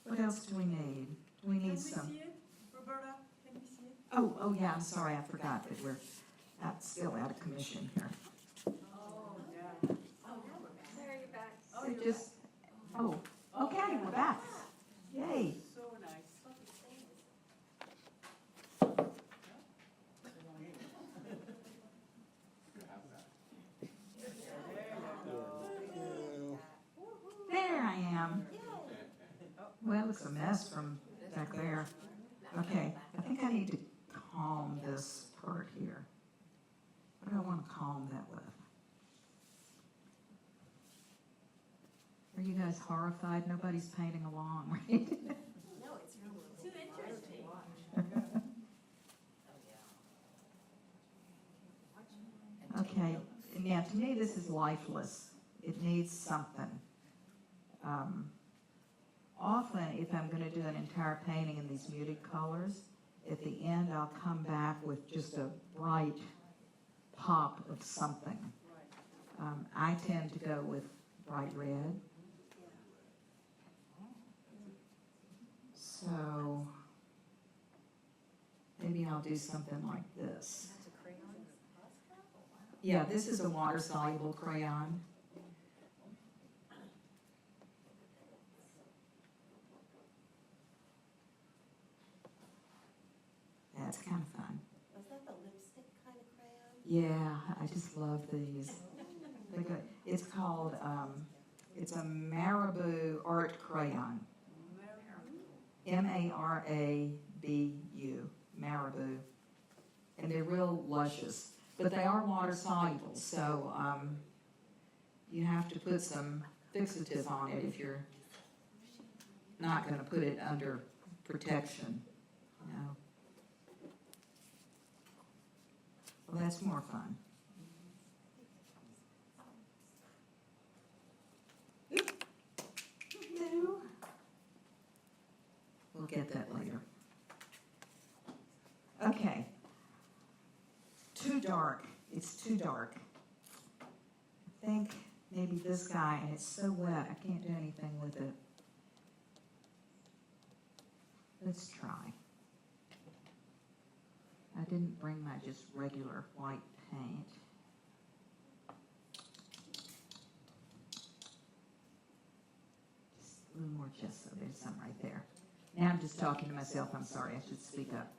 What else do we need? Do we Can we need some? see it? Roberta, can we see it? Oh, yeah, I'm sorry, I forgot that we're still out of commission here. Oh, yeah. There you're back. Oh, So you're just, okay, we're back. Yay. So nice. You have that. There I am. Well, it's a mess from back there. Okay, I think I need to calm this part here. What do I want to calm that with? Are you guys horrified? Nobody's painting along, right? No, it's really. Too interesting. Okay, now to me this is lifeless. It needs something. Often if I'm going to do an entire painting in these muted colors, at the end I'll come back with just a bright pop of something. I tend to go with bright red. So maybe I'll do something like this. That's a crayon? Yeah, this is a water-soluble crayon. That's kind of fun. Was that the lipstick kind of crayon? Yeah, I just love these. It's called, it's a Marabou art crayon. M-A-R-A-B-U, Marabou. And they're real luscious, but they are water soluble, so you have to put some fixative on it if you're not going to put it under protection, you know. Well, that's more fun. No. We'll get that later. Okay. Too dark. It's too dark. I think maybe this guy, and it's so wet, I can't do anything with it. Let's try. I didn't bring my just regular white paint. Just a little more gesso. There's some right there. Now I'm just talking to myself. I'm sorry. I should speak up.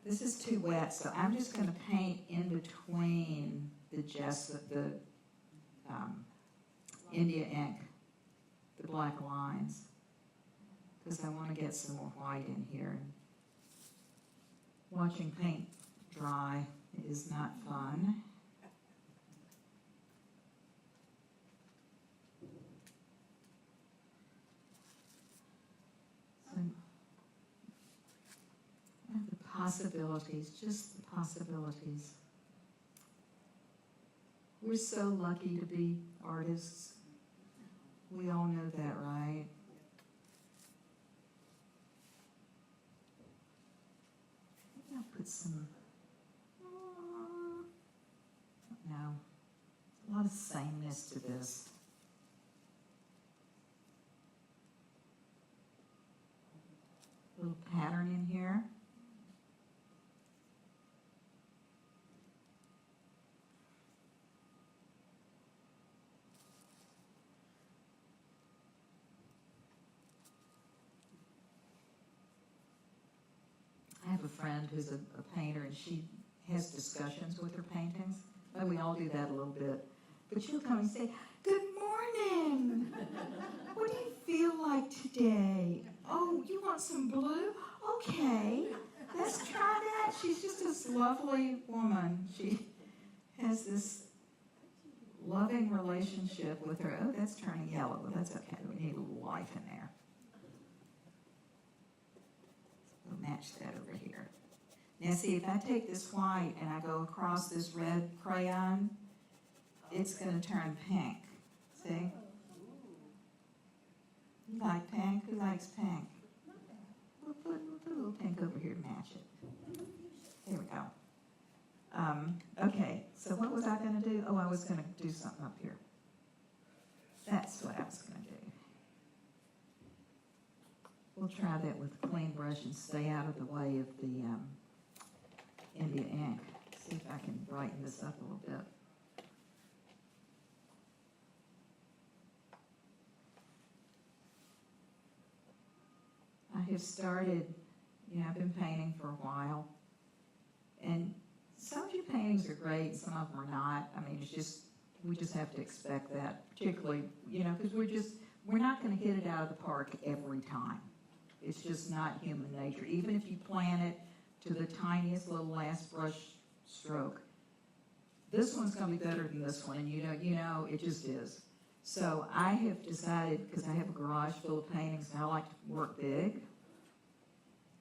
This is too wet, so I'm just going to paint in between the gesso, the India ink, the black lines, because I want to get some more white in here. Watching paint dry is not fun. So, the possibilities, just the possibilities. We're so lucky to be artists. We all know that, right? Maybe I'll put some, no, a lot of sameness to this. Little pattern in here. I have a friend who's a painter, and she has discussions with her paintings. Well, we all do that a little bit. But she'll come and say, "Good morning. What do you feel like today? Oh, you want some blue? Okay." Let's try that. She's just this lovely woman. She has this loving relationship with her. Oh, that's turning yellow. Well, that's okay. We need a little life in there. We'll match that over here. Now see, if I take this white and I go across this red crayon, it's going to turn pink. See? You like pink? Who likes pink? We'll put a little pink over here to match it. There we go. Okay, so what was I going to do? Oh, I was going to do something up here. That's what I was going to do. We'll try that with a clean brush and stay out of the way of the India ink. See if I can brighten this up a little bit. I have started, I've been painting for a while, and some of your paintings are great, some of them are not. I mean, we just have to expect that, particularly, because we're not going to hit it out of the park every time. It's just not human nature. Even if you plan it to the tiniest little last brush stroke, this one's going to be better than this one, and it just is. So I have decided, because I have a garage full of paintings and I like to work big,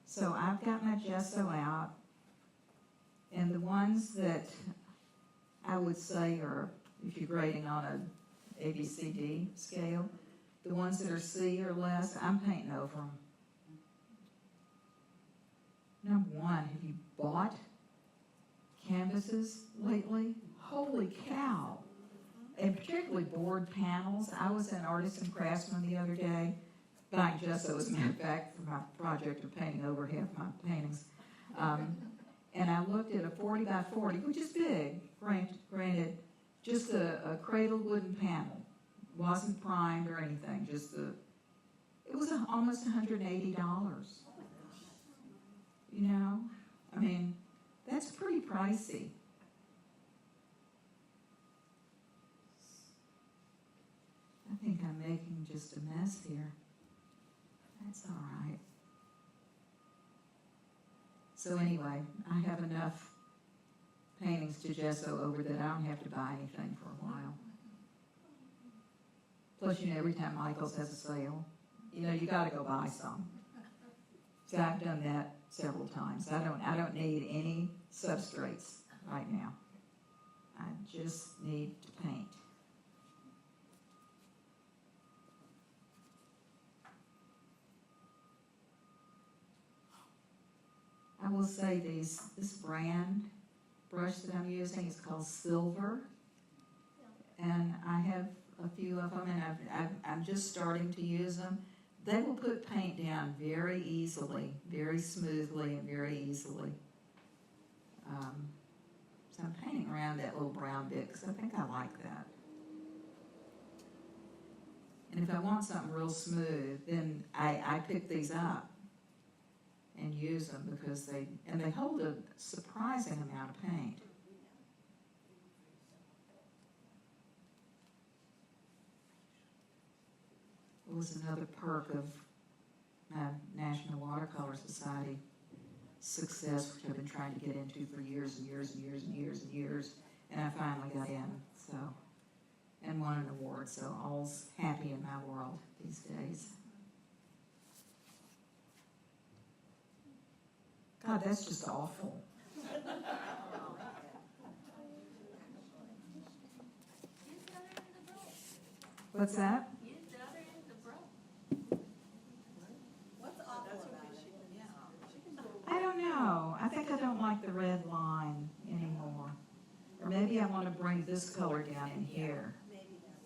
so I've got my gesso out, and the ones that I would say are, if you're grading on an ABCD scale, the ones that are C or less, I'm painting over them. Number one, have you bought canvases lately? Holy cow. And particularly board panels. I was an artist and craftsman the other day, buying gesso, as a matter of fact, for my project of painting over half my paintings. And I looked at a 40 by 40, which is big, granted, just a cradle wooden panel. Wasn't primed or anything, it was almost $180. I mean, that's pretty pricey. I think I'm making just a mess here. That's all right. So anyway, I have enough paintings to gesso over that I don't have to buy anything for a while. Plus, every time Michael's has a sale, you got to go buy some. So I've done that several times. I don't need any substrates right now. I just need to paint. I will say this brand brush that I'm using is called Silver, and I have a few of them, and I'm just starting to use them. They will put paint down very easily, very smoothly, and very easily. So I'm painting around that little brown bit because I think I like that. And if I want something real smooth, then I pick these up and use them because they hold a surprising amount of paint. It was another perk of my National Watercolor Society success, which I've been trying to get into for years and years and years and years and years, and I finally got in, and won an award, so all's happy in my world these days. God, that's just awful. What's that? Use the other end of the brush. What's awful about it? I don't know. I think I don't like the red line anymore. Or maybe I want to bring this color down in here. Maybe that's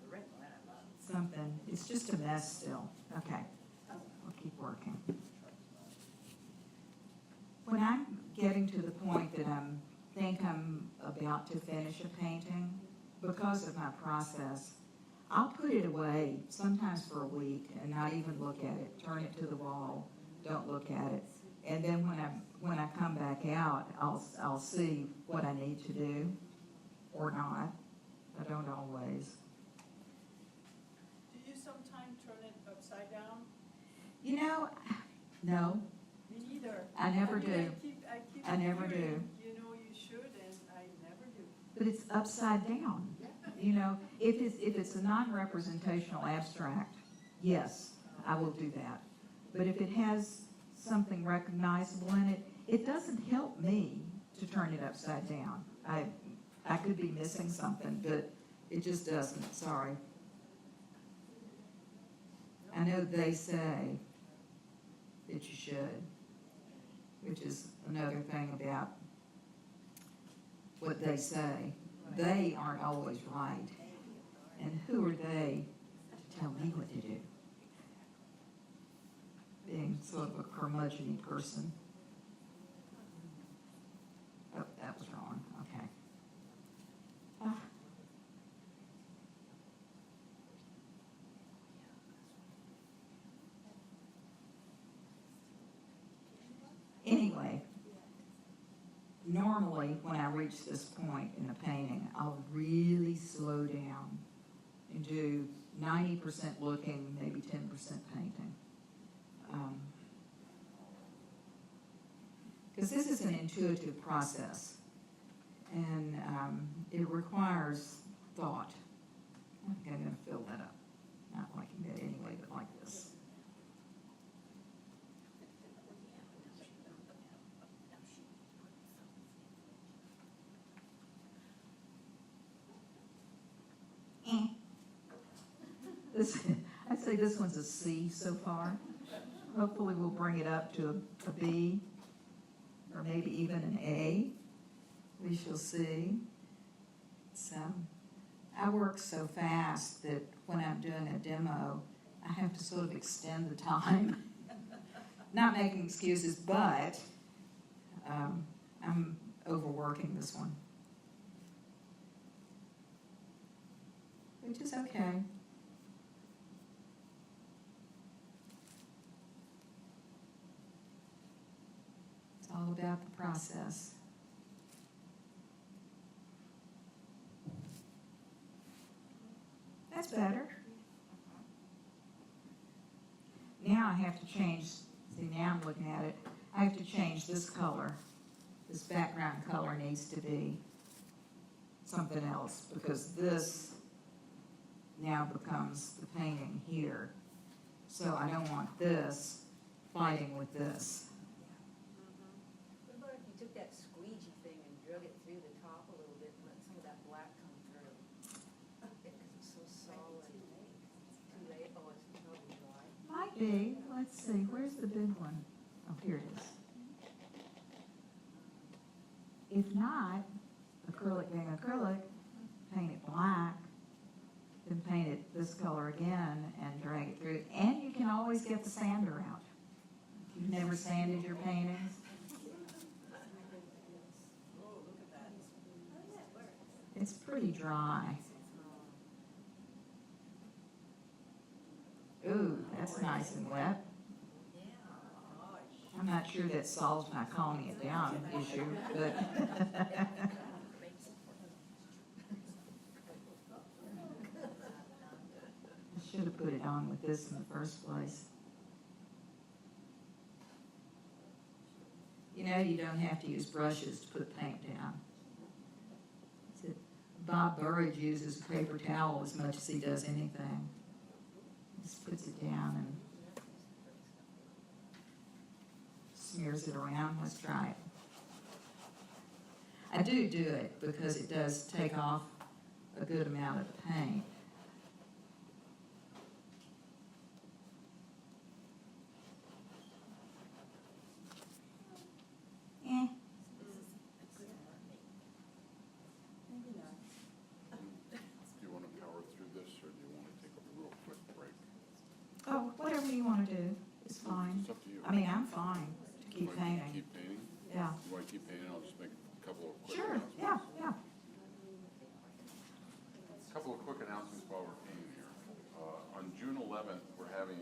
the red one I love. Something. It's just a mess still. Okay. I'll keep working. When I'm getting to the point that I think I'm about to finish a painting, because of my process, I'll put it away sometimes for a week and not even look at it. Turn it to the wall. Don't look at it. And then when I come back out, I'll see what I need to do or not. I don't always. Do you sometimes turn it upside down? No, Me neither. I never mean, do. I keep I never hearing, do. you know, you should, and I never do. but it's upside down. You know, if it's a non-representational abstract, yes, I will do that. But if it has something recognizable in it, it doesn't help me to turn it upside down. I could be missing something, but it just doesn't, sorry. I know they say that you should, which is another thing about what they say. They aren't always right. And who are they to tell me what to do? Being sort of a curmudgeon person. Oh, that was wrong, okay. Ah. Anyway, normally when I reach this point in a painting, I'll really slow down and do 90% looking, maybe 10% painting. Because this is an intuitive process, and it requires thought. I think I'm going to fill that up. Not like that anyway, but like this. I'd say this one's a C so far. Hopefully we'll bring it up to a B, or maybe even an A. We shall see. So, I work so fast that when I'm doing a demo, I have to sort of extend the time. Not making excuses, but I'm overworking this one. Which is okay. It's all about the process. That's better. Now I have to change, see now I'm looking at it, I have to change this color. This background color needs to be something else because this now becomes the painting here. So I don't want this fighting with this. What about if you took that squeegee thing and drug it through the top a little bit and let some of that black come through? Because it's so solid. Too late? Oh, it's probably dry. Might be. Let's see. Where's the big one? Oh, here it is. If not, acrylic being acrylic, paint it black, then paint it this color again and drag it through. And you can always get the sander out. You've never sanded your paintings? Oh, look at that. It's pretty dry. Ooh, that's nice and wet. I'm not sure that solves my calming it down issue, but I should have put it on with this in the first place. You know, you don't have to use brushes to put paint down. Bob Burridge uses paper towel as much as he does anything. Just puts it down and smears it around. Let's try it. I do it because it does take off a good amount of the paint. Do you want to power through this, or do you want to take a real quick break? Oh, whatever you want to do is fine. It's up to you. I mean, I'm fine to keep You want to painting. Keep painting? Yeah. You want to keep painting? I'll just make a couple of quick Sure, announcements. yeah. A couple of quick announcements while we're painting here. On June 11th, we're having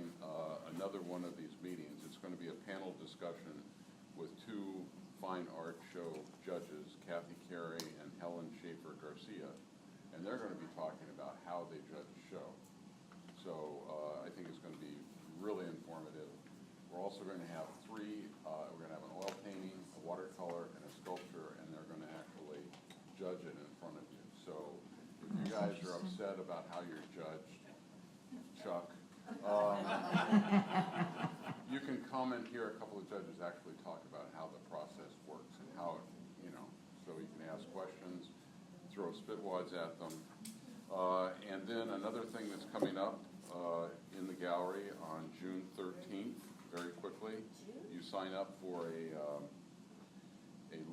another one of these meetings. It's going to be a panel discussion with two fine art show judges, Kathy Carey and Helen Schaefer Garcia, and they're going to be talking about how they judge a show. So I think it's going to be really informative. We're also going to have judge it in front of you. So if you guys are upset about how you're judged, Chuck, you can come and hear a couple of judges actually talk about how the process works and how it, so you can ask questions, throw spitwads at them. And then another thing that's coming up in the gallery on June 13th, very quickly, you sign up for a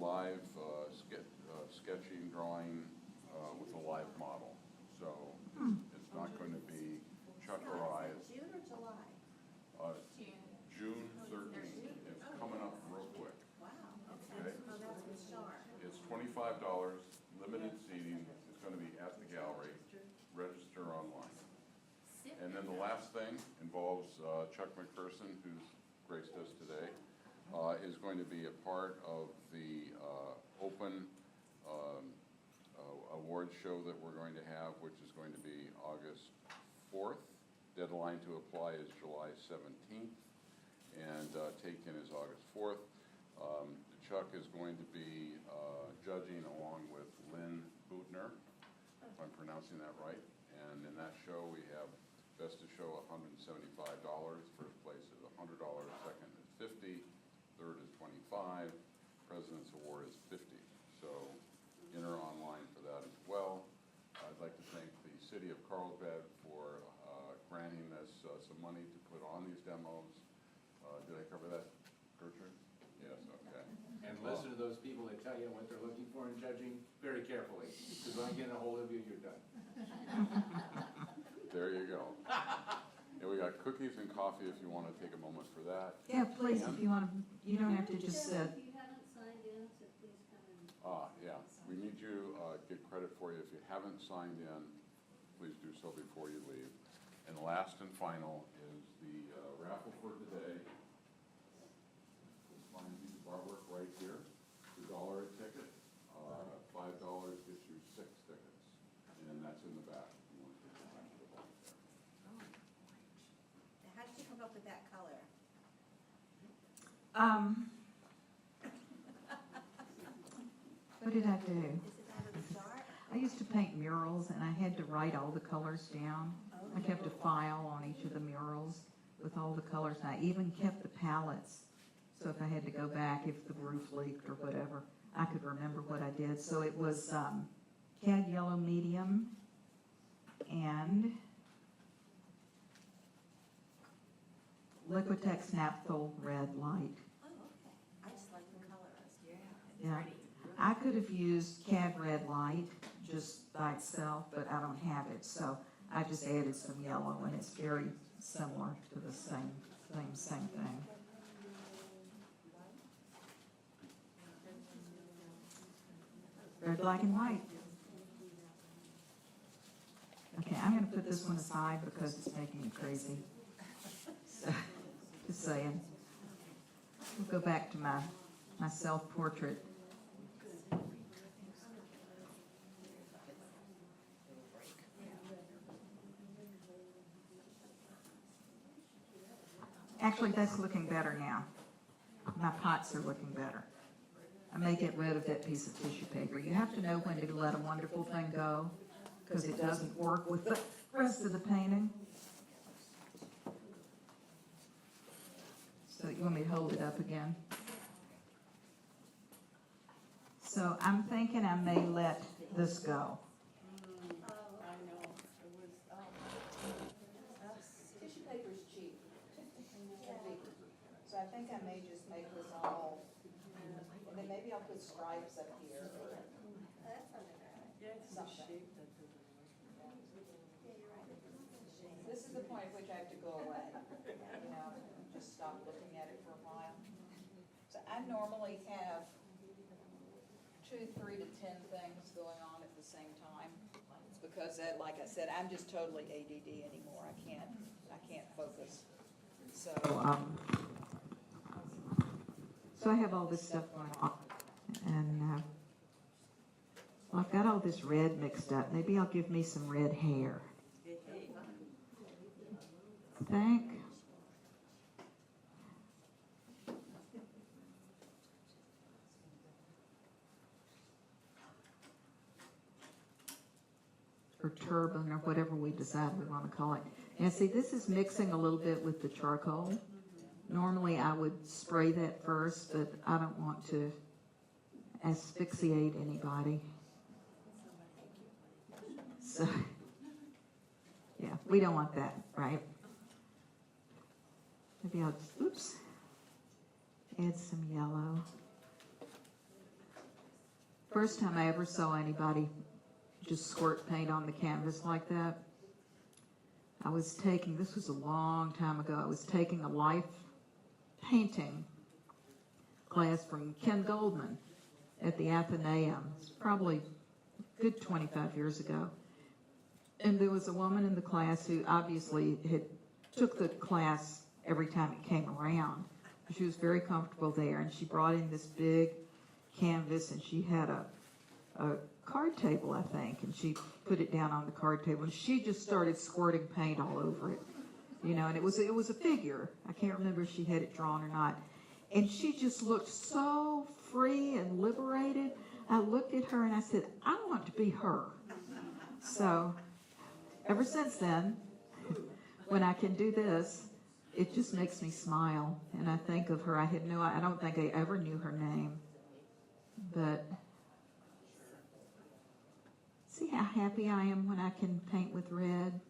live sketching, drawing with a live model. So it's not going to be Chuck or I. June or July? June 13th. It's coming up real quick. Wow, Okay. oh, that's for sure. It's $25, limited seating. It's going to be at the gallery. Register online. And then the last thing involves Chuck McPherson, who's graced us today, is going to be a part of the open awards show that we're going to have, which is going to be August 4th. Deadline to apply is July 17th, and take-in is August 4th. Chuck is going to be judging along with Lynn Bootner, if I'm pronouncing that right. And in that show, we have Best of Show $175. First place is $100. Second is $50. Third is $25. President's Award is $50. So enter online for that as well. I'd like to thank the City of Carlsbad for granting us some money to put on these demos. Did I cover that, Gertrude? Yes, okay. And listen to those people that tell you what they're looking for in judging very carefully, because when I get a hold of you, you're done. There you go. And we got cookies and coffee if you want to take a moment for that. Yeah, please, if you want to, you don't have to just sit. If you haven't signed in, so please come in. Yeah, we need you, get credit for you. If you haven't signed in, please do so before you leave. And last and final is the raffle for today. This fine piece of artwork right here, $1 a ticket. $5 gets you 6 tickets, and that's in the back. If you want to take the back of the box there. Now, how did you come up with that color? What did I do? Is it out of the dark? I used to paint murals, and I had to write all the colors down. I kept a file on each of the murals with all the colors. And I even kept the palettes, so if I had to go back, if the roof leaked or whatever, I could remember what I did. So it was cad yellow medium and Liquitex naphtha red light. Oh, okay. I just like the colors. Yeah. I could have used cad red light just by itself, but I don't have it, so I just added some yellow, and it's very similar to the same thing. Red, black, and white. Okay, I'm going to put this one aside because it's making me crazy. So, just saying. We'll go back to my self-portrait. Actually, that's looking better now. My pots are looking better. I may get rid of that piece of tissue paper. You have to know when to let a wonderful thing go, because it doesn't work with the rest of the painting. So you want me to hold it up again? So I'm thinking I may let this go. Tissue paper's cheap. So I think I may just make this all, and then maybe I'll put stripes up here. That's not bad. Yeah, it's the shape that doesn't work. Yeah, you're right. This is the point at which I have to go away, just stop looking at it for a while. So I normally have 2, 3 to 10 things going on at the same time. It's because, like I said, I'm just totally ADD anymore. I can't focus. So, so I have all this stuff going on, and well, I've got all this red mixed up. Maybe I'll give me some red hair. Think. or turban or whatever we decide we want to call it. Now see, this is mixing a little bit with the charcoal. Normally I would spray that first, but I don't want to asphyxiate anybody. So, yeah, we don't want that, right? Maybe I'll just, oops, add some yellow. First time I ever saw anybody just squirt paint on the canvas like that, I was taking, this was a long time ago, I was taking a life painting class from Ken Goldman at the Athenaeum. It's probably a good 25 years ago. And there was a woman in the class who obviously had took the class every time it came around. She was very comfortable there, and she brought in this big canvas, and she had a card table, I think, and she put it down on the card table, and she just started squirting paint all over it, you know, and it was a figure. I can't remember if she had it drawn or not. And she just looked so free and liberated. I looked at her and I said, I want to be her. So ever since then, when I can do this, it just makes me smile. And I think of her. I don't think I ever knew her name. But see how happy I am when I can paint with red?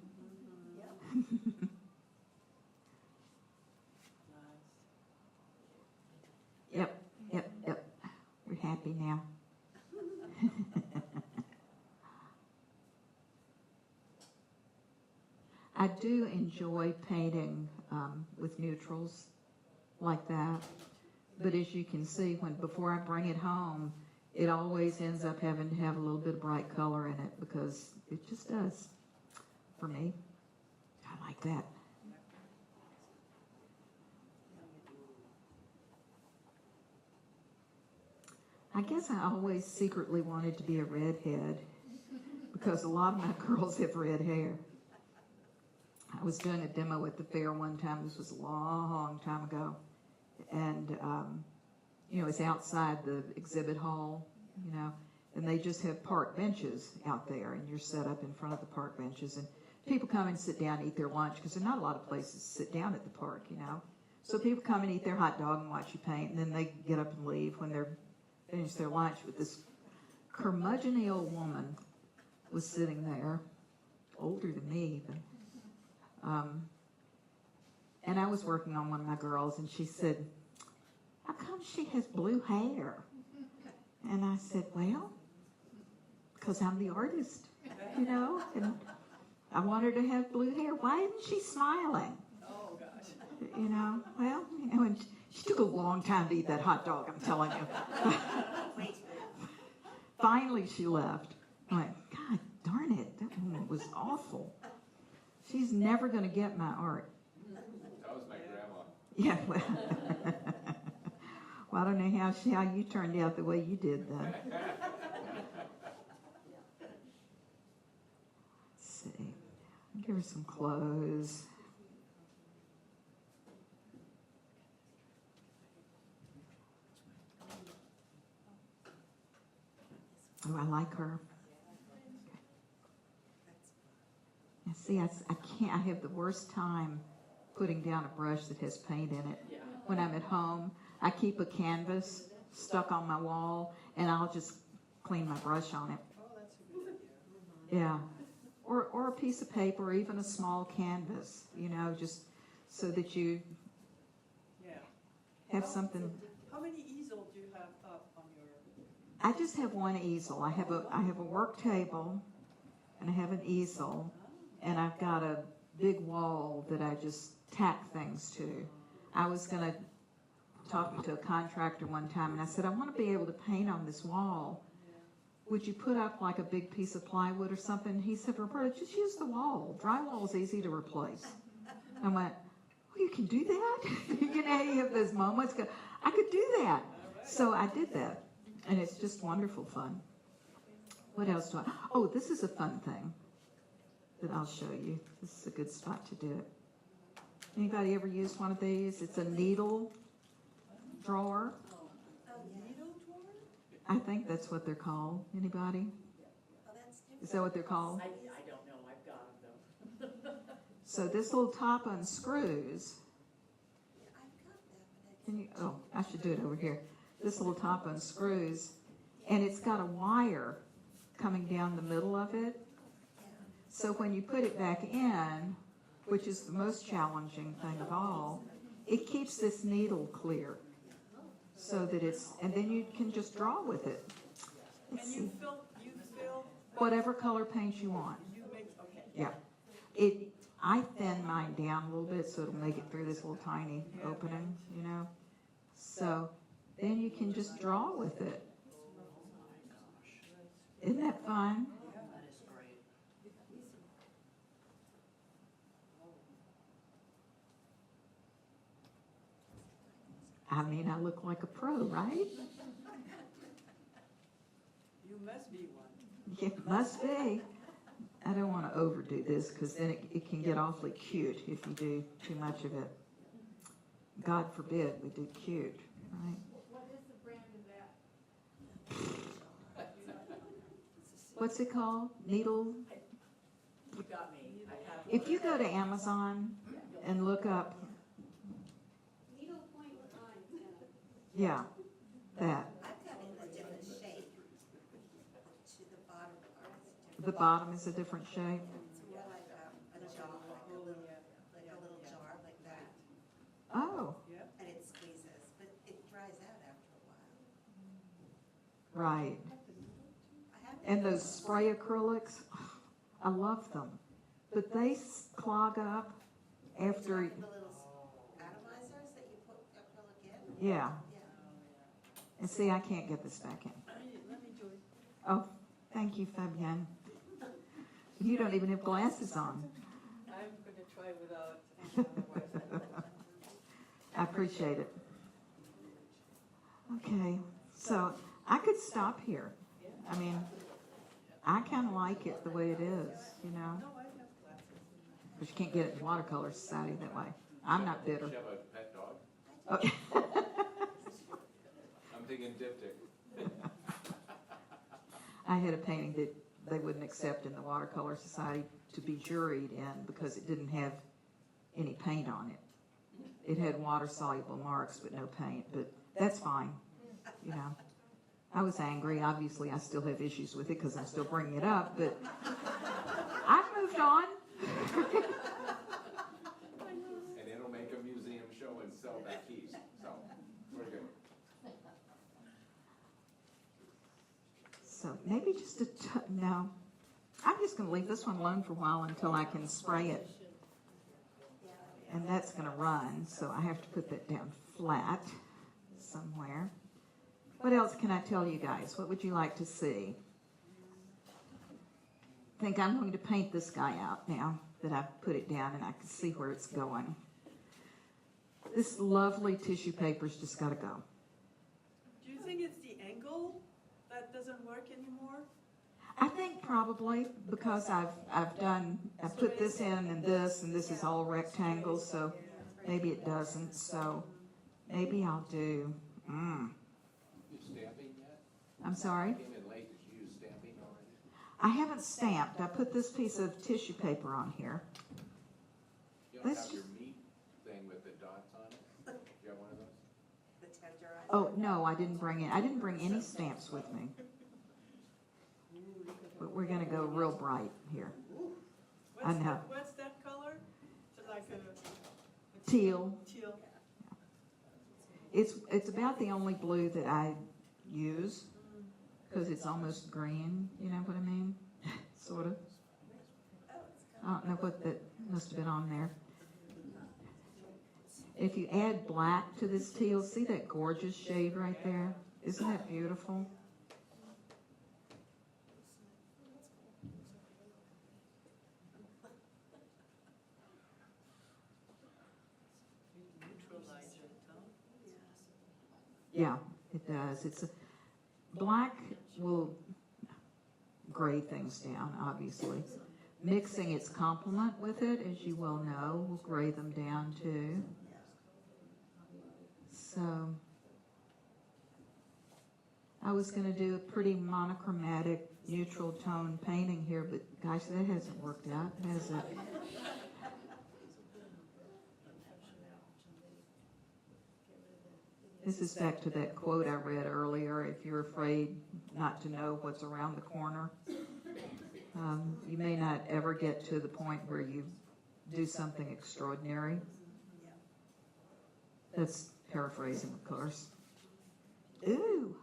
Yep. We're happy now. I do enjoy painting with neutrals like that, but as you can see, before I bring it home, it always ends up having to have a little bit of bright color in it because it just does for me. I like that. I guess I always secretly wanted to be a redhead because a lot of my girls have red hair. I was doing a demo at the fair one time. This was a long time ago. And, it's outside the exhibit hall, and they just have park benches out there, and you're set up in front of the park benches. And people come and sit down and eat their lunch because there are not a lot of places to sit down at the park, So people come and eat their hot dog and watch you paint, and then they get up and leave when they're finished their lunch. But this curmudgeon-y old woman was sitting there, older than me even. And I was working on one of my girls, and she said, how come she has blue hair? And I said, well, because I'm the artist, and I want her to have blue hair. Why isn't she smiling? Oh, gosh. And she took a long time to eat that hot dog, I'm telling you. Finally, she left. I went, God darn it, that woman was awful. She's never going to get my art. That was my grandma. Yeah, well, I don't know how you turned out the way you did then. Let's see. Give her some clothes. Oh, I like her. Now, see, I can't. I have the worst time putting down a brush that has paint in it. When I'm at home, I keep a canvas stuck on my wall, and I'll just clean my brush on it. Oh, that's a good idea. Yeah. Or a piece of paper, or even a small canvas, just so that you have something. How many easels do you have up on your? I just have one easel. I have a work table, and I have an easel, and I've got a big wall that I just tack things to. I was going to talk to a contractor one time, and I said, I want to be able to paint on this wall. Would you put up like a big piece of plywood or something? He said, Roberta, just use the wall. Drywall is easy to replace. I went, oh, you can do that? You have those moments. I could do that. So I did that, and it's just wonderful fun. What else do I? Oh, this is a fun thing that I'll show you. This is a good spot to do it. Anybody ever used one of these? It's a needle drawer. Needle drawer? I think that's what they're called. Anybody? Is that what they're called? I So this little top unscrews. Yeah, I've got that, but it's. Can you, oh, I should do it over here. This little top unscrews, and it's got a wire coming down the middle of it. So when you put it back in, which is the most challenging thing of all, it keeps this needle clear. So that it's, and then you can just draw with it. Let's And see. you fill. Whatever color paint you want. You mix, okay. Yeah. I thin mine down a little bit so it'll make it through this little tiny opening, you know. So then you can just draw with it. Isn't that fun? That is great. I mean, I look like a pro, right? You must be one. It must be. I don't want to overdo this because then it can get awfully cute if you do too much of it. God forbid we do cute, right? What is the brand of that? What's it called? Needle? You got me. I have. If you go to Amazon and look up, Needle point lines. yeah, that. I've got it in a different shape. To the bottom part is different. The bottom is a different shape. It's more like a jar, like a little jar like that. Oh, And it squeezes, but it dries out after a while. right. I have And those spray acrylics, I love them. But they clog up after, the little atomizers that you put acrylic in. yeah. Yeah. And see, I can't get this back in. Let me do it. Oh, thank you, Fabienne. You don't even have glasses on. I'm gonna try without, otherwise I appreciate it. Okay, so I could stop here. I mean, I kind of like it the way it is, you know? No, I have glasses. But you can't get it in Watercolor Society that way. I'm not bitter. Do you have a pet dog? Okay. I'm thinking diptych. I had a painting that they wouldn't accept in the Watercolor Society to be juried in because it didn't have any paint on it. It had water-soluble marks but no paint, but that's fine, you know. I was angry. Obviously, I still have issues with it because I'm still bringing it up, but I've moved on. And it'll make a museum show and sell back keys, so, we're good. So maybe just no. I'm just going to leave this one alone for a while until I can spray it. And that's going to run, so I have to put that down flat somewhere. What else can I tell you guys? What would you like to see? I think I'm going to paint this guy out now that I've put it down and I can see where it's going. This lovely tissue paper's just got to go. Do you think it's the angle that doesn't work anymore? I think probably because I've put this in and this is all rectangles, so maybe it doesn't. So maybe I'll do. You stamping yet? I'm sorry. Came in late, did you use stamping already? I haven't stamped. I put this piece of tissue paper on here. You don't Let's have your meat thing with the dots on it? Do you have one of those? The tenderizer. Oh no, I didn't bring any stamps with me. But we're gonna go real bright here. I know. What's that color? Is it like a Teal. teal? It's about the only blue that I use because it's almost green. You know what I mean? Sort of. I don't know what that must have been on there. If you add black to this teal, see that gorgeous shade right there? Isn't that beautiful? Neutralize it, huh? Yeah, it does. Black will gray things down, obviously. Mixing its complement with it, as you well know, will gray them down too. So, I was going to do a pretty monochromatic, neutral tone painting here, but gosh, that hasn't worked out, has it? This is back to that quote I read earlier, if you're afraid not to know what's around the corner. You may not ever get to the point where you do something extraordinary. That's paraphrasing, of course. Ooh,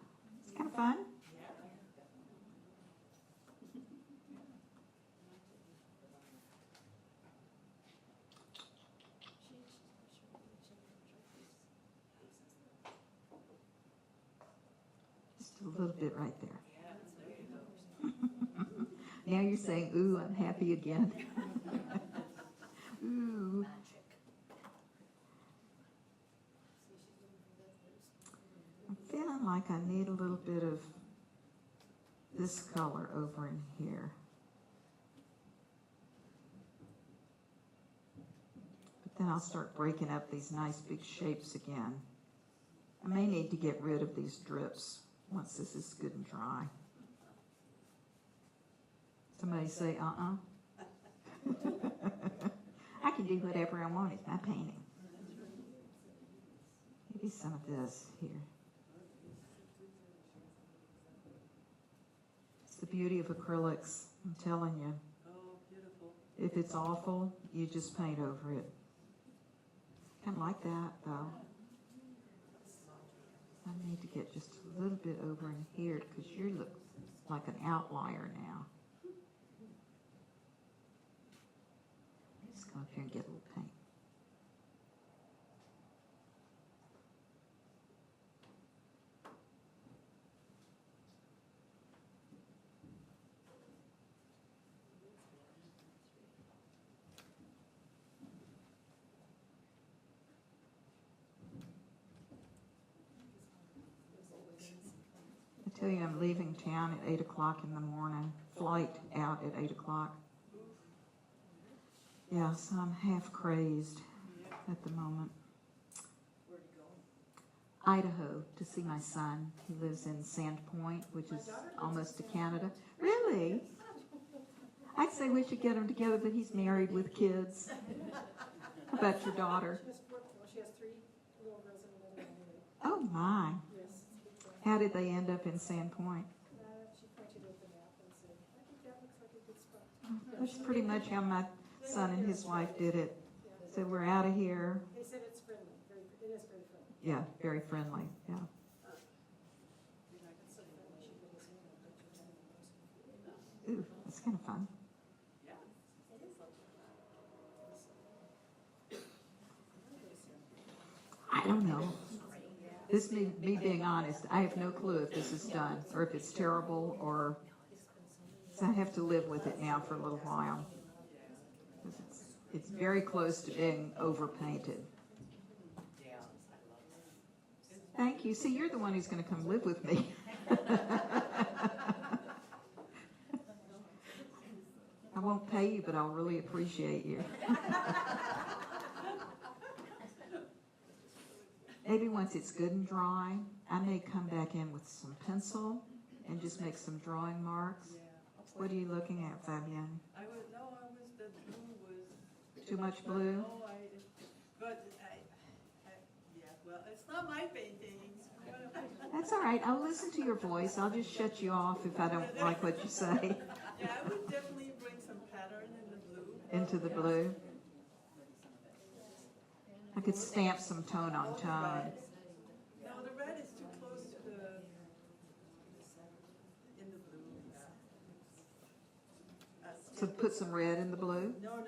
it's kind of fun. Just a little bit right there. Now you're saying, ooh, I'm happy again. Ooh. I'm feeling like I need a little bit of this color over in here. But then I'll start breaking up these nice big shapes again. I may need to get rid of these drips once this is good and dry. Somebody say, I can do whatever I want. It's my painting. Maybe some of this here. It's the beauty of acrylics. I'm telling you. Oh, beautiful. If it's awful, you just paint over it. Kind of like that, though. I need to get just a little bit over in here because you look like an outlier now. Just go up here and get a little paint. I tell you, I'm leaving town at 8 o'clock in the morning. Flight out at 8 o'clock. Yeah, so I'm half crazed at the moment. Where'd you go? Idaho to see my son. He lives in Sandpoint, which is almost to Canada. Really? I'd say we should get him together, but he's married with kids. How about your daughter? She has 3 little girls and another one. Oh my. Yes. How did they end up in Sandpoint? She pointed at the map and said, I think that looks like a good spot. That's pretty much how my son and his wife did it. So we're out of here. They said it's friendly, it is very friendly. Yeah, very friendly. Yeah. It's so friendly, she put his hand on it, but you Ooh, that's kind of fun. I don't know. This me being honest, I have no clue if this is done or if it's terrible or so I have to live with it now for a little while. It's very close to being overpainted. Thank you. See, you're the one who's going to come live with me. I won't pay you, but I'll really appreciate you. Maybe once it's good and dry, I may come back in with some pencil and just make some drawing marks. What are you looking at, Fabienne? I was the blue was. Too much blue? No, well, it's not my paintings. That's all right. I'll listen to your voice. I'll just shut you off if I don't like what you say. Yeah, I would definitely bring some pattern in the blue. Into the blue. I could stamp some tone on tone. No, the red is too close to in the blue. So put some red in the blue? No,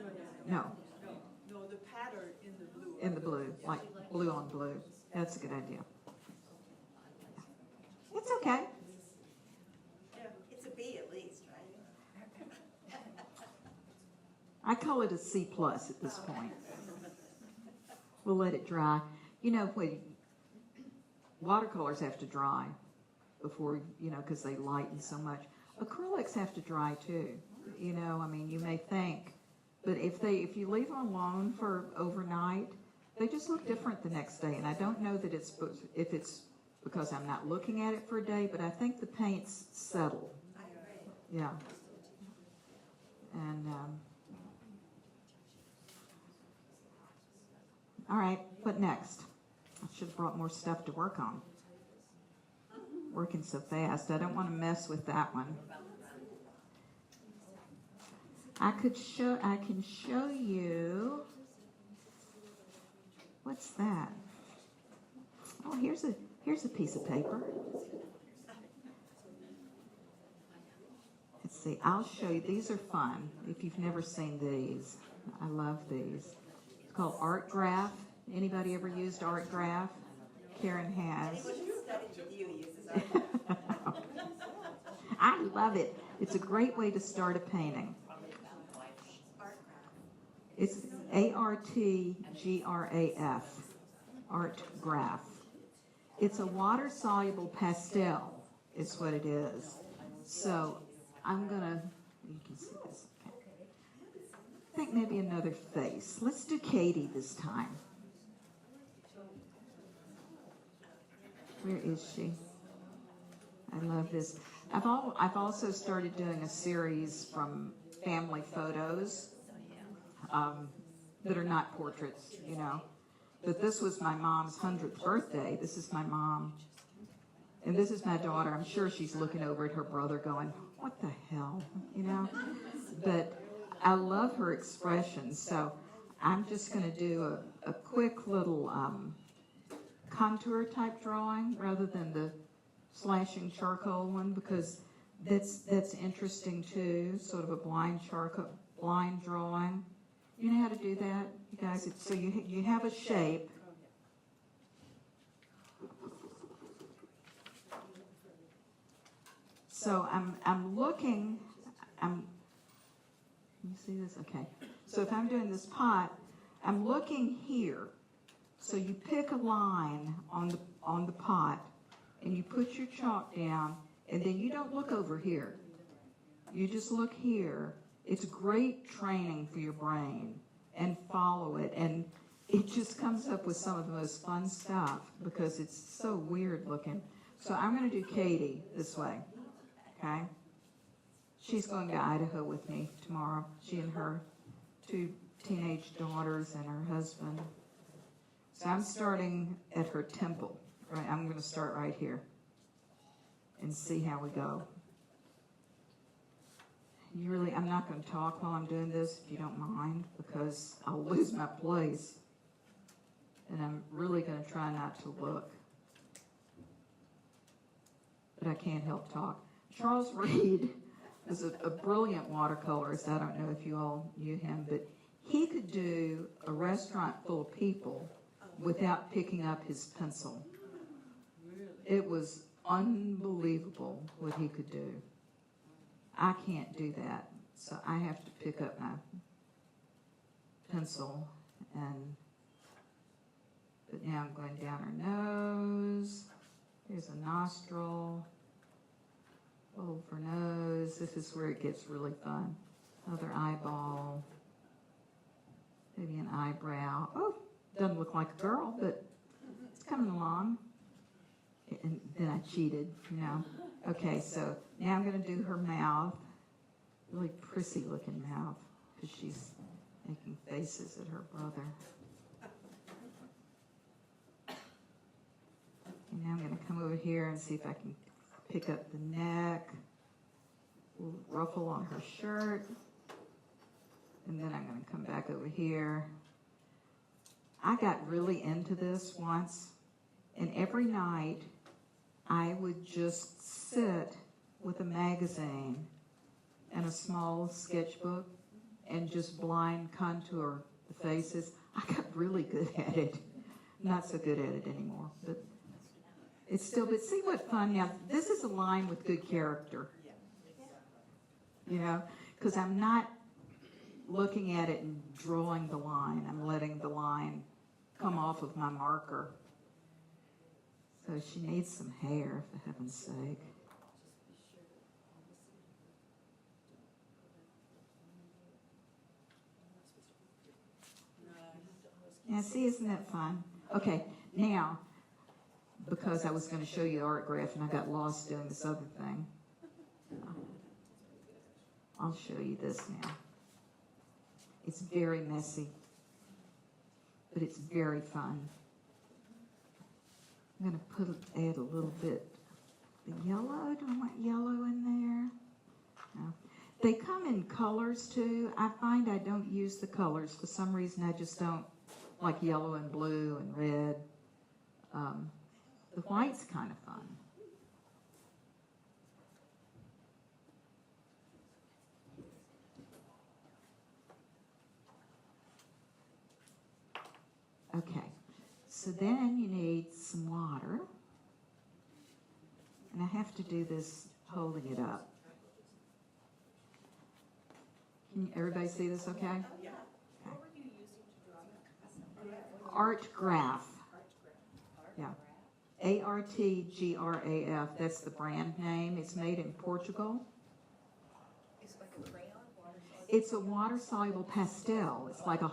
the pattern in the blue. In the blue, like blue on blue. That's a good idea. It's okay. Yeah. It's a B at least, right? I call it a C+ at this point. We'll let it dry. You know, when watercolors have to dry before, because they lighten so much. Acrylics have to dry too. I mean, you may think, but if you leave them alone for overnight, they just look different the next day. And I don't know that if it's because I'm not looking at it for a day, but I think the paints settle. I agree. Yeah. And all right, what next? I'll Should have brought more stuff to work on. Working so fast. I don't want to mess with that one. I can show you. What's that? Oh, here's a piece of paper. Let's see. I'll show you. These are fun. If you've never seen these, I love these. It's called Art Graph. Anybody ever used Art Graph? Karen has. Anyone who studied with you uses art. I love it. It's a great way to start a painting. It's ARTGRAF, Art Graph. It's a water-soluble pastel, is what it is. So I'm gonna, you can see this, okay. I think maybe another face. Let's do Katie this time. Where is she? I love this. I've also started doing a series from family photos that are not portraits, you know. But this was my mom's 100th birthday. This is my mom. And this is my daughter. I'm sure she's looking over at her brother going, what the hell, you know? But I love her expression. So I'm just going to do a quick little contour type drawing rather than the slashing charcoal one, because that's interesting too, sort of a blind drawing. You know how to do that, you guys? So you have a shape. So I'm looking. You see this? Okay. So if I'm doing this pot, I'm looking here. So you pick a line on the pot, and you put your chalk down, and then you don't look over here. You just look here. It's great training for your brain, and follow it. And it just comes up with some of the most fun stuff because it's so weird looking. So I'm going to do Katie this way, okay? She's going to Idaho with me tomorrow. She and her 2 teenage daughters and her husband. So I'm starting at her temple. Right, I'm going to start right here and see how we go. I'm not going to talk while I'm doing this, if you don't mind, because I'll lose my place. And I'm really going to try not to look. But I can't help talk. Charles Reed was a brilliant watercolorist. I don't know if you all knew him, but he could do a restaurant full of people without picking up his pencil. It was unbelievable what he could do. I can't do that, so I have to pick up my pencil. But now I'm going down her nose. There's a nostril. Fold for nose. This is where it gets really fun. Other eyeball. Maybe an eyebrow. Oh, doesn't look like a girl, but it's coming along. And then I cheated, you know. Okay, so now I'm going to do her mouth. Really prissy looking mouth, because she's making faces at her brother. And now I'm going to come over here and see if I can pick up the neck. A little ruffle on her shirt. And then I'm going to come back over here. I got really into this once, and every night I would just sit with a magazine and a small sketchbook and just blind contour the faces. I got really good at it. Not so good at it anymore, but it's still, but see what fun. Now, this is a line with good character, you know, because I'm not looking at it and drawing the line. I'm letting the line come off of my marker. So she needs some hair, for heaven's sake. Yeah, see, isn't that fun? Okay, now, because I was going to show you the art graph and I got lost doing this other thing, I'll show you this now. It's very messy, but it's very fun. I'm gonna add a little bit of yellow. Do I want yellow in there? No. They come in colors too. I find I don't use the colors. For some reason, I just don't like yellow and blue and red. The white's kind of fun. Okay, so then you need some water. And I have to do this holding it up. Can everybody see this okay? Yeah. What were you using to draw that? Art graph. Art graph. Yeah. ARTGRAF, that's the brand name. It's made in Portugal. It's like a crayon, water. It's a water-soluble pastel. It's like a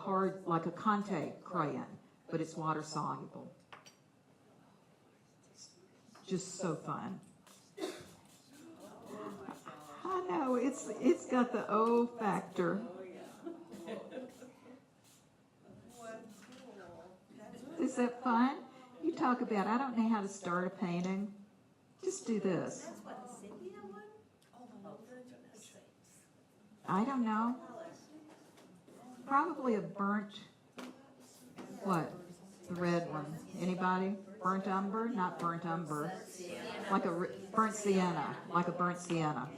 Conte crayon, but it's water-soluble. Just so fun. I know, it's got the O factor. Is that fun? You talk about, I don't know how to start a painting. Just do this. That's what, the sepia one? I don't know. Probably a burnt, what? The red one. Anybody? Burnt umber? Not burnt umber. Like a burnt sienna. Like a burnt sienna.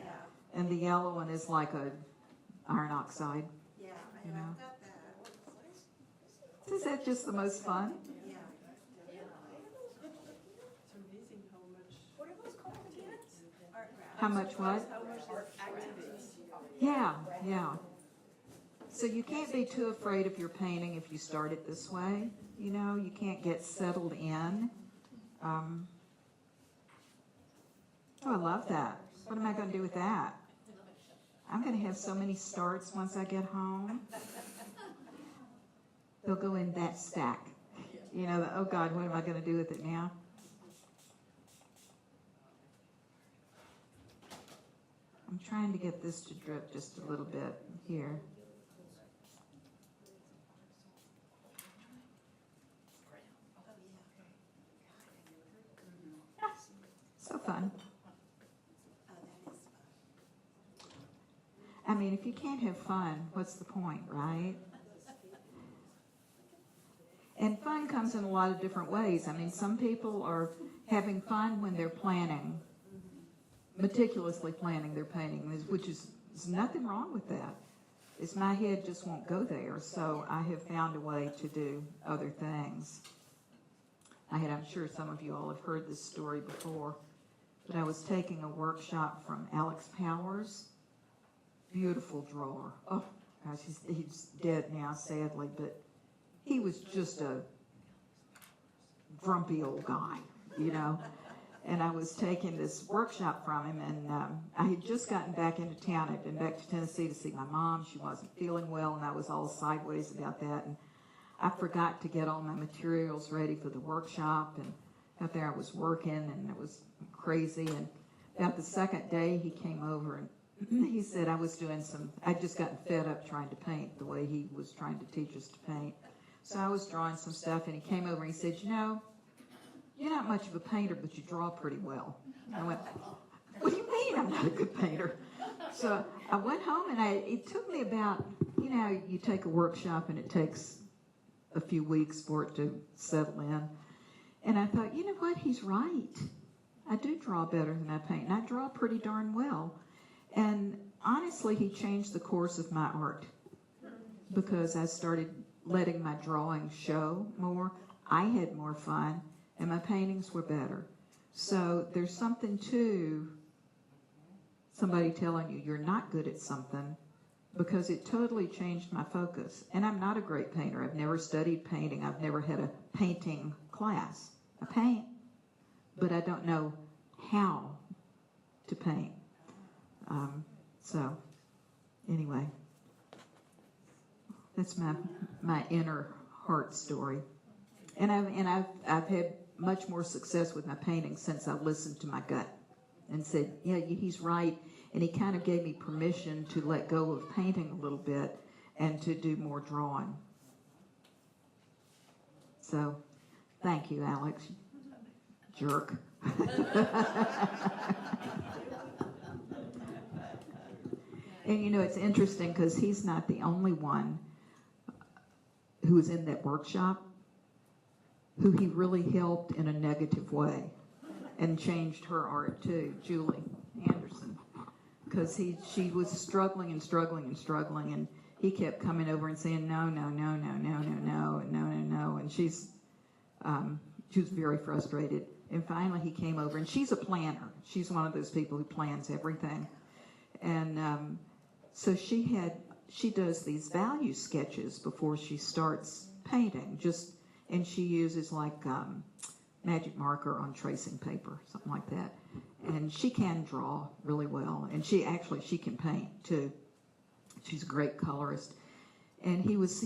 And the yellow one is like a iron oxide. Yeah, You I've know. got that. Is that just the most fun? Yeah. It's amazing how much What are those called again? Art graph. How much what? how much art activates. Yeah, yeah. So you can't be too afraid of your painting if you start it this way. You know, you can't get settled in. Oh, I love that. What am I going to do with that? I'm going to have so many starts once I get home. They'll go in that stack. You know, oh God, what am I going to do with it now? I'm trying to get this to drip just a little bit here. So fun. Oh, that is fun. I mean, if you can't have fun, what's the point, right? And fun comes in a lot of different ways. I mean, some people are having fun when they're planning, meticulously planning their painting, which is there's nothing wrong with that. It's my head just won't go there, so I have found a way to do other things. I'm sure some of you all have heard this story before, but I was taking a workshop from Alex Powers. Beautiful drawer. Oh, gosh, he's dead now, sadly, but he was just a grumpy old guy, you know. And I was taking this workshop from him, and I had just gotten back into town. I'd been back to Tennessee to see my mom. She wasn't feeling well, and I was all sideways about that. And I forgot to get all my materials ready for the workshop, and out there I was working, and it was crazy. And about the second day, he came over, and he said I'd just gotten fed up trying to paint the way he was trying to teach us to paint. So I was drawing some stuff, and he came over and he said, you know, you're not much of a painter, but you draw pretty well. I went, what do you mean I'm not a good painter? So I went home, and it took me about, you know, you take a workshop, and it takes a few weeks for it to settle in. And I thought, you know what, he's right. I do draw better than I paint, and I draw pretty darn well. And honestly, he changed the course of my art because I started letting my drawing show more. I had more fun, and my paintings were better. So there's something to somebody telling you you're not good at something, because it totally changed my focus. And I'm not a great painter. I've never studied painting. I've never had a painting class. I paint, but I don't know how to paint. So anyway, that's my inner heart story. And I've had much more success with my painting since I listened to my gut and said, yeah, he's right. And he kind of gave me permission to let go of painting a little bit and to do more drawing. So, thank you, Alex. jerk. And you know, it's interesting because he's not the only one who was in that workshop who he really helped in a negative way and changed her art too, Julie Anderson. Because she was struggling and struggling and struggling, and he kept coming over and saying, no, no, no, no, no, no, no, no, no, no. And she was very frustrated. And finally he came over, and she's a planner. She's one of those people who plans everything. And so she does these value sketches before she starts painting, and she uses like magic marker on tracing paper, something like that. And she can draw really well, and she can paint too. She's a great colorist. And he was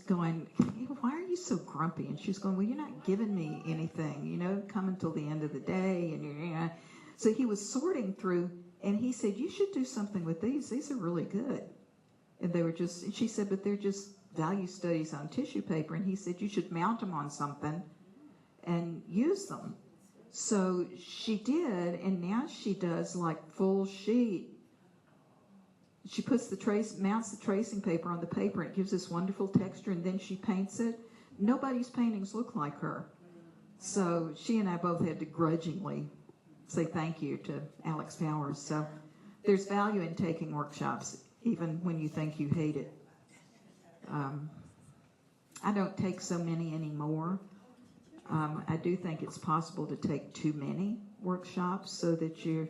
going, hey, why are you so grumpy? And she's going, well, you're not giving me anything, you know, come until the end of the day. And you're. So he was sorting through, and he said, you should do something with these. These are really good. And they were and she said, but they're just value studies on tissue paper. And he said, you should mount them on something and use them. So she did, and now she does like full sheet. She mounts the tracing paper on the paper, and it gives this wonderful texture, and then she paints it. Nobody's paintings look like her. So she and I both had to grudgingly say thank you to Alex Powers. So there's value in taking workshops, even when you think you hate it. I don't take so many anymore. I do think it's possible to take too many workshops so that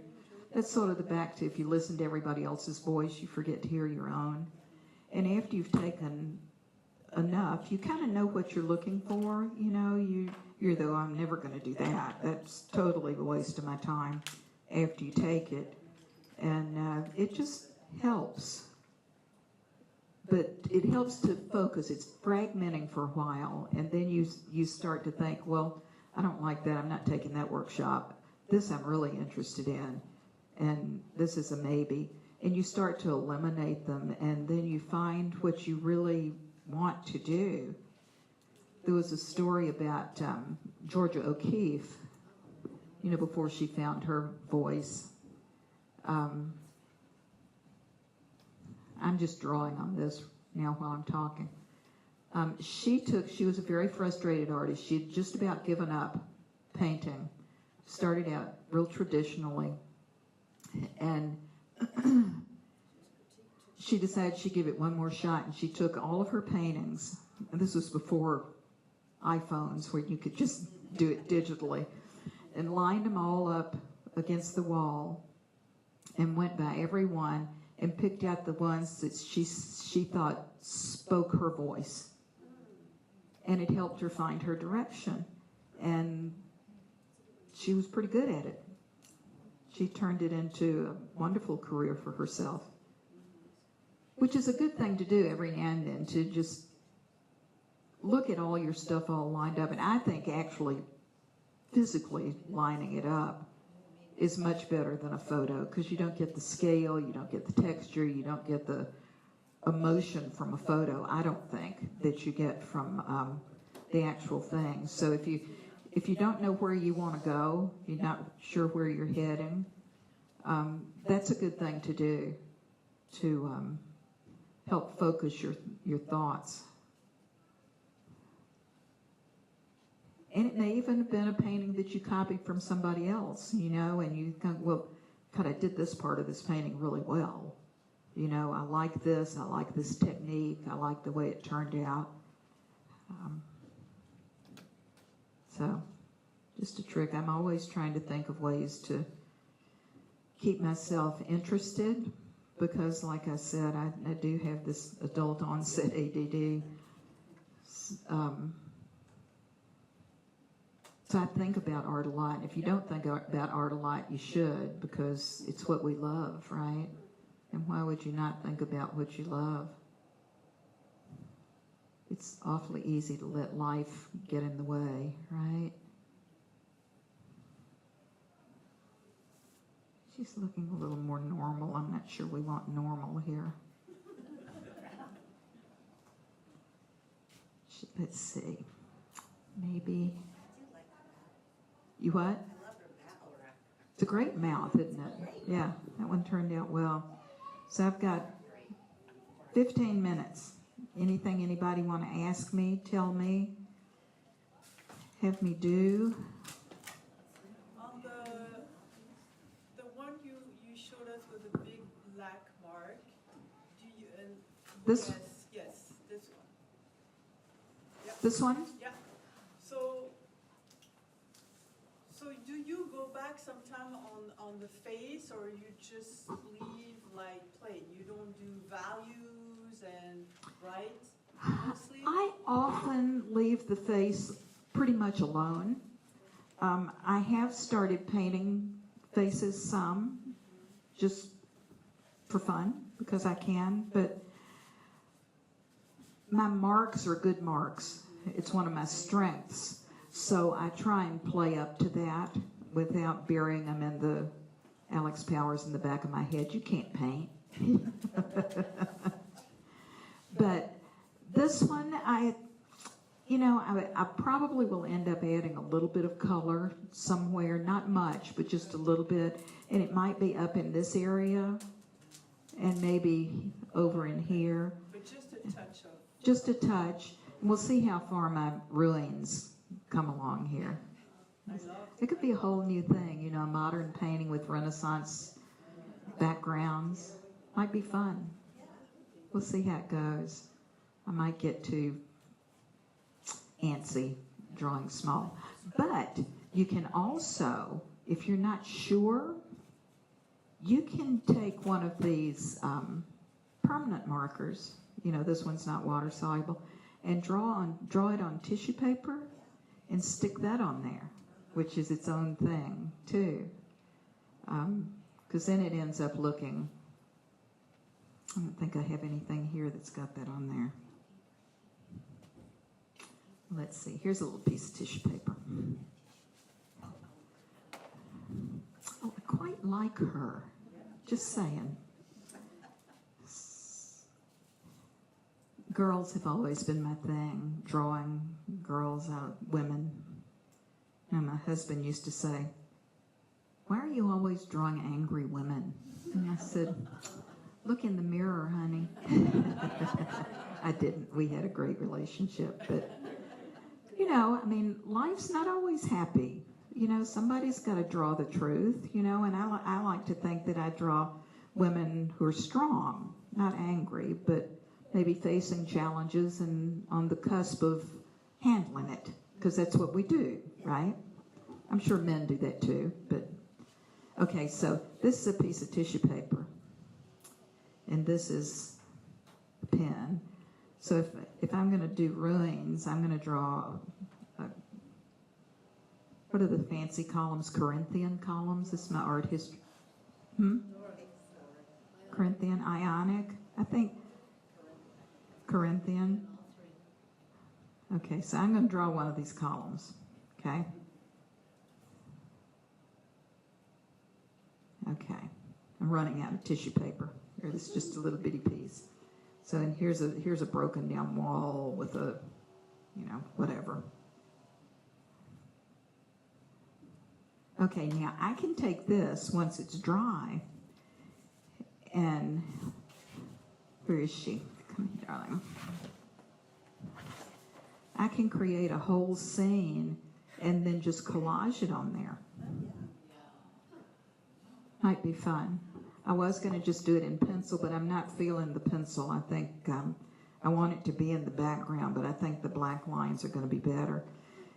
that's sort of the back to, if you listen to everybody else's voice, you forget to hear your own. And after you've taken enough, you kind of know what you're looking for. You know, you're though, I'm never going to do that. That's totally a waste of my time after you take it. And it just helps. But it helps to focus. It's fragmenting for a while, and then you start to think, well, I don't like that. I'm not taking that workshop. This I'm really interested in, and this is a maybe. And you start to eliminate them, and then you find what you really want to do. There was a story about Georgia O'Keeffe, you know, before she found her voice. I'm just drawing on this now while I'm talking. She was a very frustrated artist. She had just about given up painting. Started out real traditionally. And she decided she'd give it one more shot, and she took all of her paintings, and this was before iPhones where you could just do it digitally, and lined them all up against the wall and went by every one and picked out the ones that she thought spoke her voice. And it helped her find her direction. And she was pretty good at it. She turned it into a wonderful career for herself, which is a good thing to do every now and then, to just look at all your stuff all lined up. And I think actually physically lining it up is much better than a photo, because you don't get the scale, you don't get the texture, you don't get the emotion from a photo, I don't think, that you get from the actual thing. So if you don't know where you want to go, you're not sure where you're heading, that's a good thing to do to help focus your thoughts. And it may even have been a painting that you copied from somebody else, you know, and you think, well, God, I did this part of this painting really well. You know, I like this technique, I like the way it turned out. So, just a trick. I'm always trying to think of ways to keep myself interested, because, like I said, I do have this adult onset ADD. So I think about art a lot. If you don't think about art a lot, you should, because it's what we love, right? And why would you not think about what you love? It's awfully easy to let life get in the way, right? She's looking a little more normal. I'm not sure we want normal here. Let's see. Maybe... You what? I love her mouth. It's a great mouth, isn't it? Yeah, that one turned out well. So I've got 15 minutes. Anything anybody want to ask me, tell me, have me do? On the one you showed us with the big black mark, do you, and This- yes, this one. Yeah. This one? Yeah. So do you go back sometime on the face, or you just leave like plain? You don't do values and right mostly? I often leave the face pretty much alone. I have started painting faces some, just for fun, because I can, but my marks are good marks. It's one of my strengths. So I try and play up to that without burying them in the Alex Powers in the back of my head. You can't paint. But this one, I probably will end up adding a little bit of color somewhere, not much, but just a little bit. And it might be up in this area and maybe over in here. But just a touch of. Just a touch. And we'll see how far my ruins come along here. It could be a whole new thing, a modern painting with Renaissance backgrounds. Might be fun. We'll see how it goes. I might get too antsy drawing small. But you can also, if you're not sure, you can take one of these permanent markers. This one's not water soluble, and draw it on tissue paper and stick that on there, which is its own thing too. Because then it ends up looking, I don't think I have anything here that's got that on there. Let's see, here's a little piece of tissue paper. Oh, I quite like her, just saying. Girls have always been my thing, drawing girls out, women. And my husband used to say, "Why are you always drawing angry women?" And I said, "Look in the mirror, honey." I didn't. We had a great relationship. But, life's not always happy. Somebody's got to draw the truth, and I like to think that I draw women who are strong, not angry, but maybe facing challenges and on the cusp of handling it, because that's what we do, right? I'm sure men do that too, but okay, so this is a piece of tissue paper, and this is a pen. So if I'm going to do ruins, I'm going to draw, what are the fancy columns? Corinthian columns? This is my art history. Corinthian, Ionic, I think. Corinthian. Okay, so I'm going to draw one of these columns, okay? Okay, I'm running out of tissue paper. Here, this is just a little bitty piece. So and here's a broken down wall with a, whatever. Okay, now I can take this once it's dry, and where is she? Come here, darling. I can create a whole scene and then just collage it on there. Might be fun. I was going to just do it in pencil, but I'm not feeling the pencil. I think I want it to be in the background, but I think the black lines are going to be better.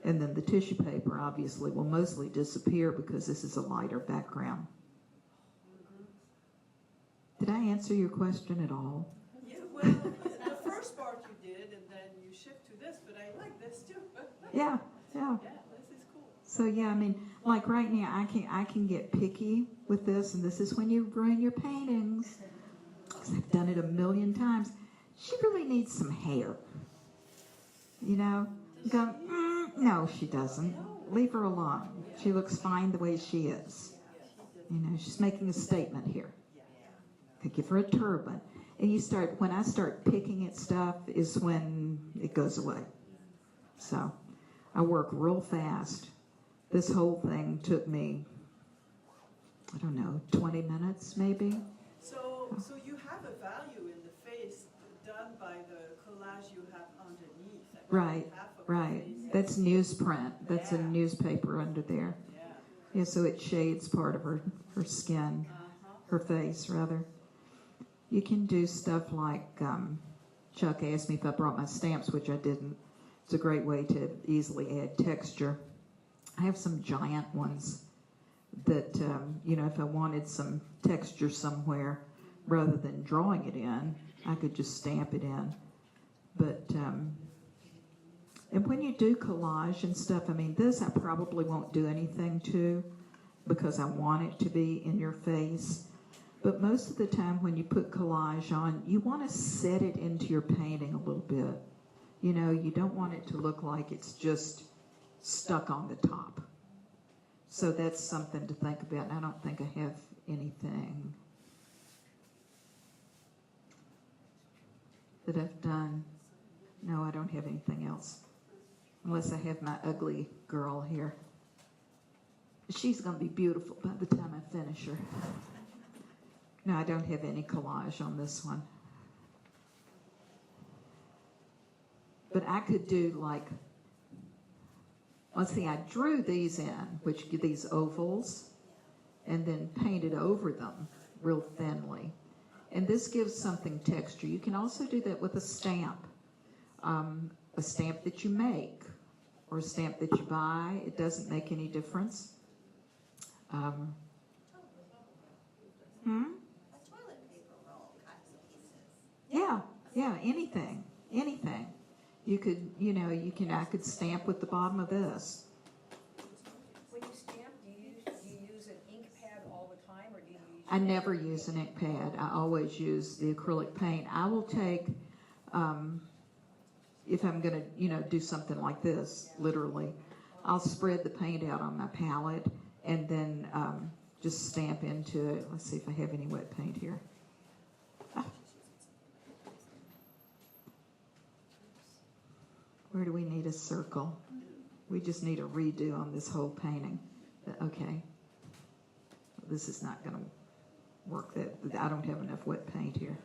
And then the tissue paper, obviously, will mostly disappear because this is a lighter background. Did I answer your question at all? Yeah, well, the first part you did, and then you shift to this, but I like this too. Yeah. Yeah, this is cool. So yeah, like right now, I can get picky with this, and this is when you ruin your paintings. 'Cause I've done it a million times. She really needs some hair. Go, no, she doesn't. Leave her alone. She looks fine the way she is. She's making a statement here. Could give her a turban. And when I start picking at stuff is when it goes away. So I work real fast This whole thing took me, I don't know, 20 minutes maybe. So you have a value in the face done by the collage you have underneath. Actually, Right, half of the right. face. That's newsprint. That's a Yeah. newspaper under there. Yeah. Yeah, so it shades part of her skin, her face rather. You can do stuff like, Chuck asked me if I brought my stamps, which I didn't. It's a great way to easily add texture. I have some giant ones that, if I wanted some texture somewhere, rather than drawing it in, I could just stamp it in. But, and when you do collage and stuff, I mean, this I probably won't do anything to because I want it to be in your face. But most of the time when you put collage on, you want to set it into your painting a little bit. You know, you don't want it to look like it's just stuck on the top. So that's something to think about. And I don't think I have anything that I've done. No, I don't have anything else. Unless I have my ugly girl here. She's going to be beautiful by the time I finish her. No, I don't have any collage on this one. But I could do like, let's see, I drew these in, which give these ovals, and then painted over them real thinly. And this gives something texture. You can also do that with a stamp that you make, or a stamp that you buy. It doesn't make any difference. A toilet paper roll cuts to pieces. Yeah, anything. You could, I could stamp with the bottom of this. When you stamp, do you use an ink pad all the time, or do you use? I never use an ink pad. I always use the acrylic paint. I will take, if I'm going to, do something like this, literally, I'll spread the paint out on my palette and then just stamp into it. Let's see if I have any wet paint here. Where do we need a circle? We just need a redo on this whole painting. Okay. This is not going to work. I don't have enough wet paint here.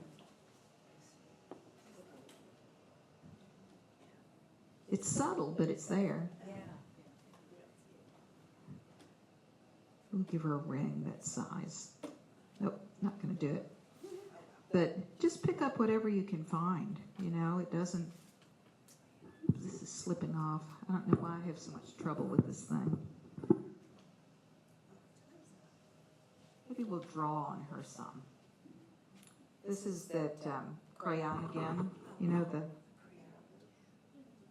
It's subtle, but it's there. Yeah. We'll give her a ring that size. Nope, not going to do it. But just pick up whatever you can find. It doesn't... This is slipping off. I don't know why I have so much trouble with this thing. Maybe we'll draw on her some. This is that crayon again.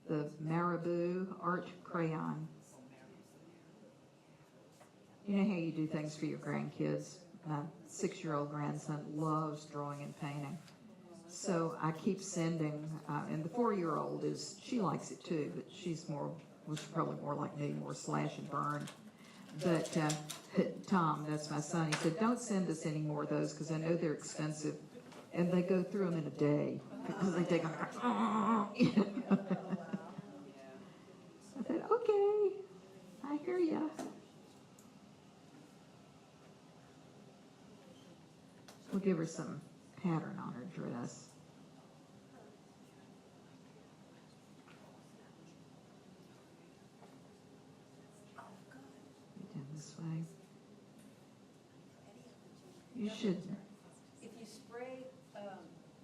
The Marabou Art Crayon. You know how you do things for your grandkids? My 6-year-old grandson loves drawing and painting. So I keep sending, and the 4-year-old she likes it too, but she's probably more like me, more slash and burn. But Tom, that's my son, he said, don't send us any more of those because I know they're expensive. And they go through them in a day because they take them. I said, okay, I hear ya. We'll give her some pattern on her dress. Down this way. You should. If you spray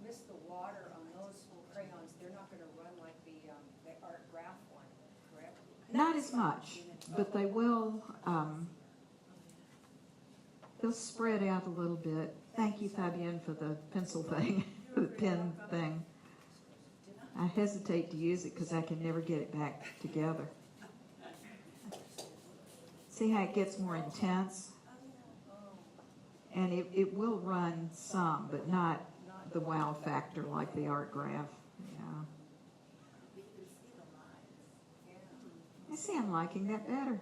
mist the water on those crayons, they're not going to run like the art graph one, correct? Not as much, but they will. They'll spread out a little bit. Thank you, Fabienne, for the pencil thing, the pen thing. I hesitate to use it because I can never get it back together. See how it gets more intense? And it will run some, but not the wow factor like the art graph. Yeah. I see I'm liking that better.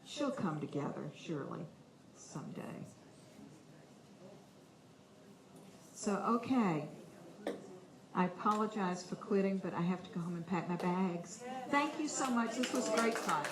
She'll come together, surely, someday. So, okay. I apologize for quitting, but I have to go home and pack my bags. Thank you so much. This was great fun.